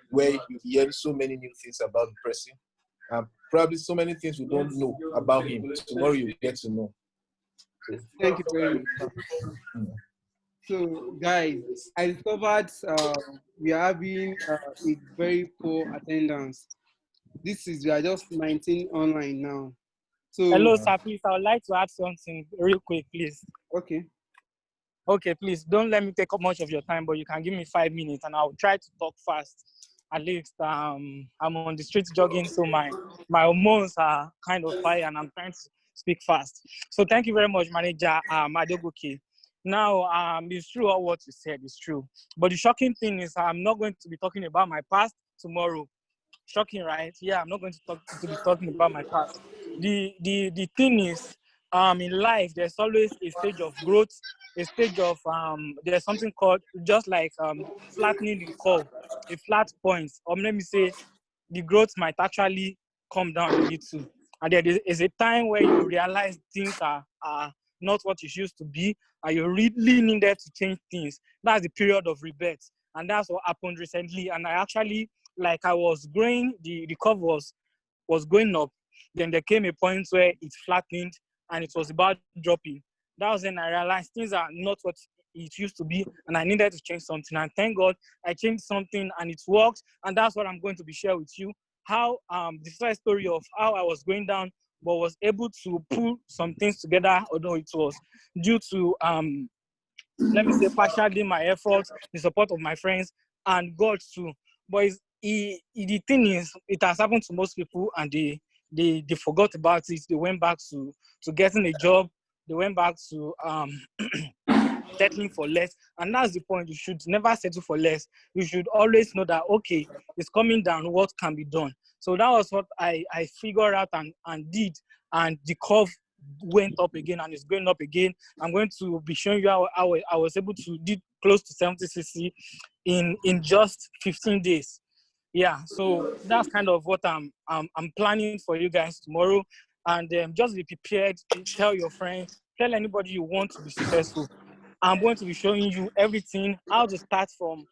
where you hear so many new things about the person. Probably so many things we don't know about him. Tomorrow you get to know. Thank you very much. So, guys, I discovered we are having a very poor attendance. We are just 19 online now. So, Hello, sir. Please, I would like to add something real quick, please. Okay. Okay, please don't let me take up much of your time, but you can give me 5 minutes and I'll try to talk fast. At least I'm on the streets jogging, so my hormones are kind of high and I'm trying to speak fast. So thank you very much, Manager Adegoke. Now, it's true all what you said is true. But the shocking thing is I'm not going to be talking about my past tomorrow. Shocking, right? Yeah, I'm not going to be talking about my past. The thing is, in life, there's always a stage of growth, a stage of there's something called just like flattening the curve, a flat point, or let me say, the growth might actually come down a little. And there is a time where you realize things are not what it used to be, and you really needed to change things. That's the period of rebirth, and that's what happened recently. And I actually, like, I was growing, the curve was going up. Then there came a point where it flattened and it was about dropping. That was when I realized things are not what it used to be, and I needed to change something. And thank God I changed something and it worked. And that's what I'm going to be sharing with you. How the first story of how I was going down, but was able to pull some things together, although it was due to let me say, partially my efforts, the support of my friends, and God too. But the thing is, it has happened to most people, and they forgot about it. They went back to getting a job. They went back to settling for less. And that's the point. You should never settle for less. You should always know that, okay, it's coming down, what can be done. So that was what I figured out and did. And the curve went up again and it's going up again. I'm going to be showing you how I was able to do close to 70cc in just 15 days. Yeah, so that's kind of what I'm planning for you guys tomorrow. And just be prepared. Tell your friends, tell anybody you want to be successful. I'm going to be showing you everything, how to start from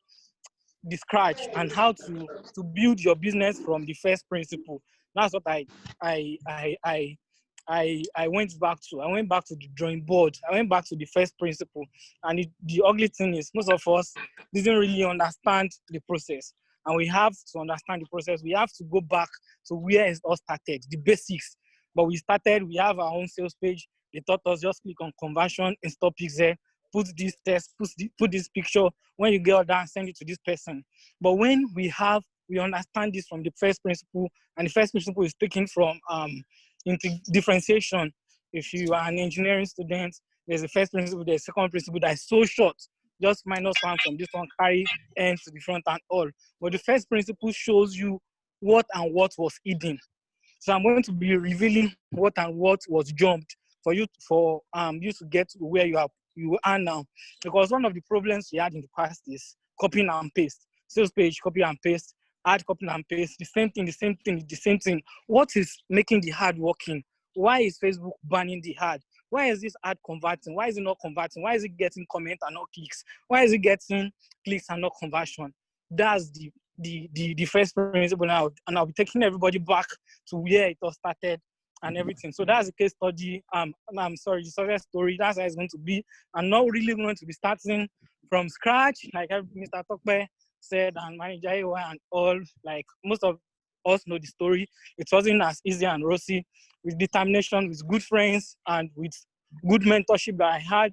the scratch and how to build your business from the first principle. That's what I I I I went back to. I went back to the drawing board. I went back to the first principle. And the ugly thing is, most of us didn't really understand the process. And we have to understand the process. We have to go back to where it all started, the basics. But we have our own sales page. They taught us just click on conversion, install pixel, put this text, put this picture. When you get all that, send it to this person. But when we understand this from the first principle, and the first principle is taken from into differentiation. If you are an engineering student, there's a first principle, there's a second principle that is so short, just minus one from this one, carry n to the front and all. But the first principle shows you what and what was hidden. So I'm going to be revealing what and what was jumped for you to get to where you are now. Because one of the problems we had in the past is copying and paste. Sales page, copy and paste, add, copy and paste, the same thing, the same thing, the same thing. What is making the ad working? Why is Facebook banning the ad? Why is this ad converting? Why is it not converting? Why is it getting comment and not clicks? Why is it getting clicks and not conversion? That's the first principle now. And I'll be taking everybody back to where it all started and everything. So that's the case study. I'm sorry, the success story. That's how it's going to be. I'm not really going to be starting from scratch, like Mr. Tokpe said, and Manager AY and all. Like most of us know the story. It wasn't as easy and rosy. With determination, with good friends, and with good mentorship that I had,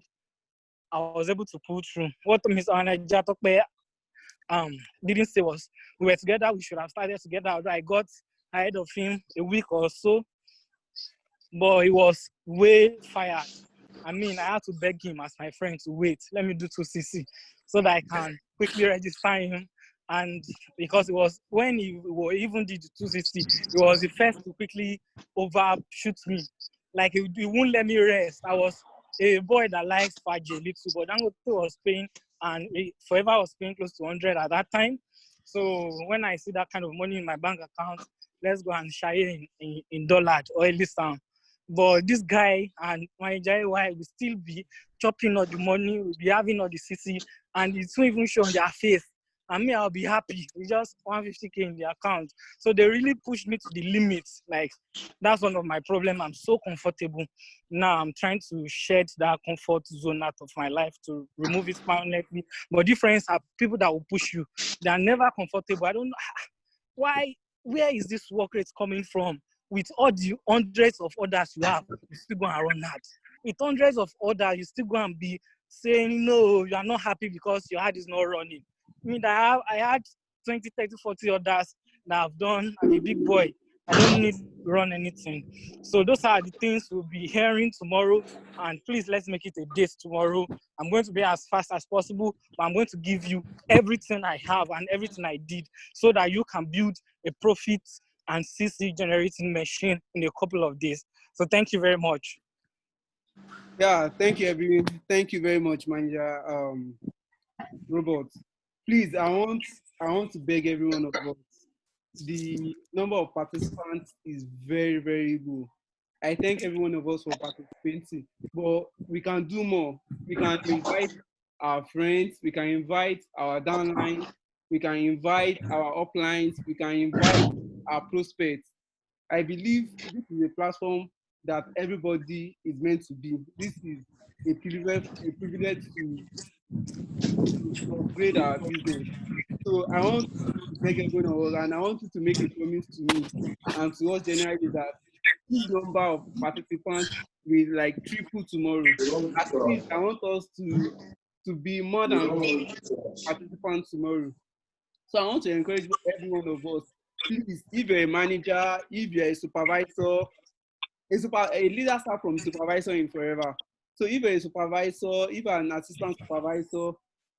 I was able to pull through. What Mr. Manager Tokpe didn't say was we were together, we should have started together. Although I got ahead of him a week or so, but he was way fired. I mean, I had to beg him as my friend to wait. Let me do 2cc so that I can quickly register him. And because it was when he even did the 2cc, he was the first to quickly overshoot me. Like he won't let me rest. I was a boy that likes Faji a little, but Dangote was paying, and Forever was paying close to 100 at that time. So when I see that kind of money in my bank account, let's go and share in dollars or at least but this guy and my JY will still be chopping all the money, will be having all the CC, and it's not even show on their face. And me, I'll be happy. It's just 150K in the account. So they really pushed me to the limits. Like, that's one of my problems. I'm so comfortable. Now I'm trying to shed that comfort zone out of my life to remove it permanently. But difference are people that will push you. They are never comfortable. I don't know why. Where is this work rate coming from? With all the hundreds of orders you have, you still go and run hard. With hundreds of orders, you still go and be saying no, you are not happy because your heart is not running. I mean, I had 20, 30, 40 others that I've done. I'm a big boy. I don't need to run anything. So those are the things we'll be hearing tomorrow. And please, let's make it a date tomorrow. I'm going to be as fast as possible, but I'm going to give you everything I have and everything I did so that you can build a profit and CC generating machine in a couple of days. So thank you very much. Yeah, thank you, everyone. Thank you very much, Manager Robert. Please, I want to beg everyone of us. The number of participants is very, very low. I thank every one of us for participating, but we can do more. We can invite our friends, we can invite our downlines, we can invite our uplines, we can invite our prospects. I believe this is a platform that everybody is meant to be. This is a privilege to upgrade our business. So I want to beg everyone of us, and I want you to make a promise to me and to us generally that this number of participants will like triple tomorrow. At least I want us to be more than 50 participants tomorrow. So I want to encourage every one of us, please, if you're a manager, if you're a supervisor, a leader start from supervisor in forever. So if you're a supervisor, if you're an assistant supervisor,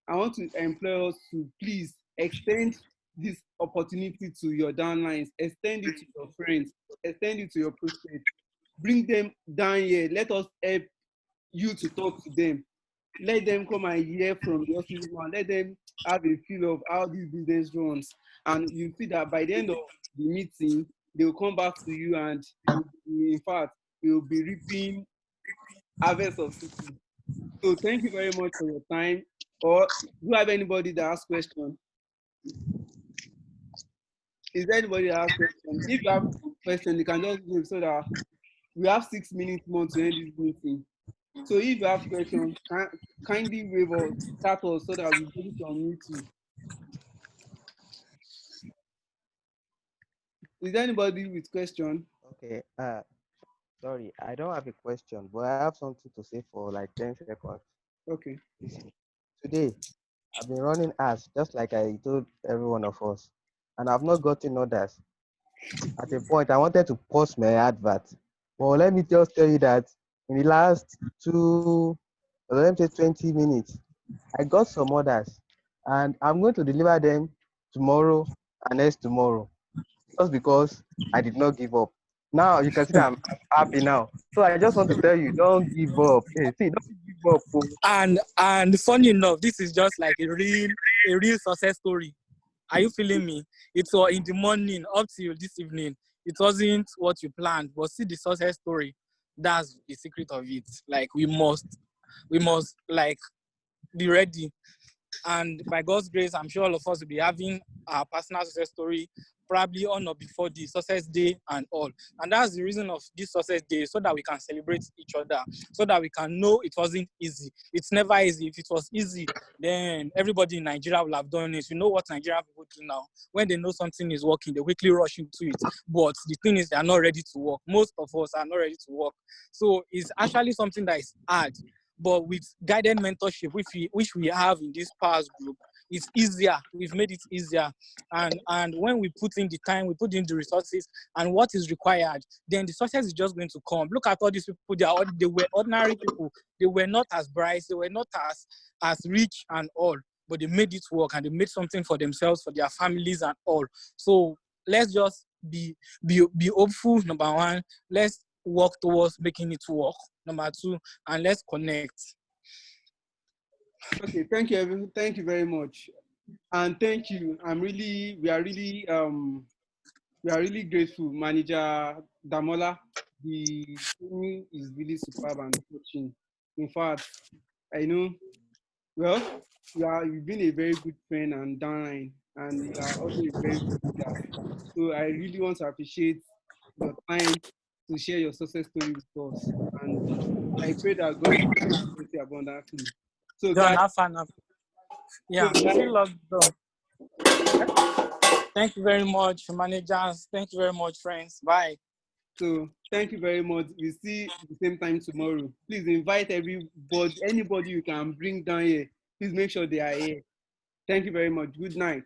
I want to employ us to please extend this opportunity to your downlines, extend it to your friends, extend it to your prospects, bring them down here. Let us help you to talk to them. Let them come and hear from your one. Let them have a feel of how this business runs. And you see that by the end of the meeting, they will come back to you and in fact, you will be reaping harvest of city. So thank you very much for your time. Or do you have anybody that has questions? Is there anybody that has questions? If you have questions, you can just give so that we have 6 minutes more to end this meeting. So if you have questions, kindly wave or chat us so that we'll be able to unmute you. Is there anybody with question? Okay. Sorry, I don't have a question, but I have something to say for like 10 seconds. Okay. Listen, today I've been running ads just like I told every one of us, and I've not gotten orders. At a point, I wanted to post my advert, but let me just tell you that in the last let me say 20 minutes, I got some orders, and I'm going to deliver them tomorrow and next tomorrow, just because I did not give up. Now you can see that I'm happy now. So I just want to tell you, don't give up. Hey, see, don't give up. Oh. And funny enough, this is just like a real success story. Are you feeling me? It was in the morning up till this evening. It wasn't what you planned, but see the success story. That's the secret of it. Like we must like be ready. And by God's grace, I'm sure all of us will be having our personal success story probably on or before the success day and all. And that's the reason of this success day, so that we can celebrate each other, so that we can know it wasn't easy. It's never easy. If it was easy, then everybody in Nigeria will have done it. You know what Nigerian people do now? When they know something is working, they quickly rush into it. But the thing is, they are not ready to work. Most of us are not ready to work. So it's actually something that is hard. But with guided mentorship, which we have in this past group, it's easier. We've made it easier. And when we put in the time, we put in the resources and what is required, then the success is just going to come. Look at all these people. They were ordinary people. They were not as bright. They were not as rich and all. But they made it work, and they made something for themselves, for their families and all. So let's just be hopeful, number one. Let's work towards making it work, number two, and let's connect. Okay, thank you, everyone. Thank you very much, and thank you. We are really grateful, Manager Damola. The training is really superb and coaching. In fact, I know. Well, you've been a very good friend and downline, and you are also a very good leader. So I really want to appreciate your time to share your success story with us. And I pray that God will bless you abundantly. So John, guys, have fun. Yeah, feel loved though. Thank you very much, managers. Thank you very much, friends. Bye. So thank you very much. We see the same time tomorrow. Please invite anybody you can bring down here. Please make sure they are here. Thank you very much. Good night.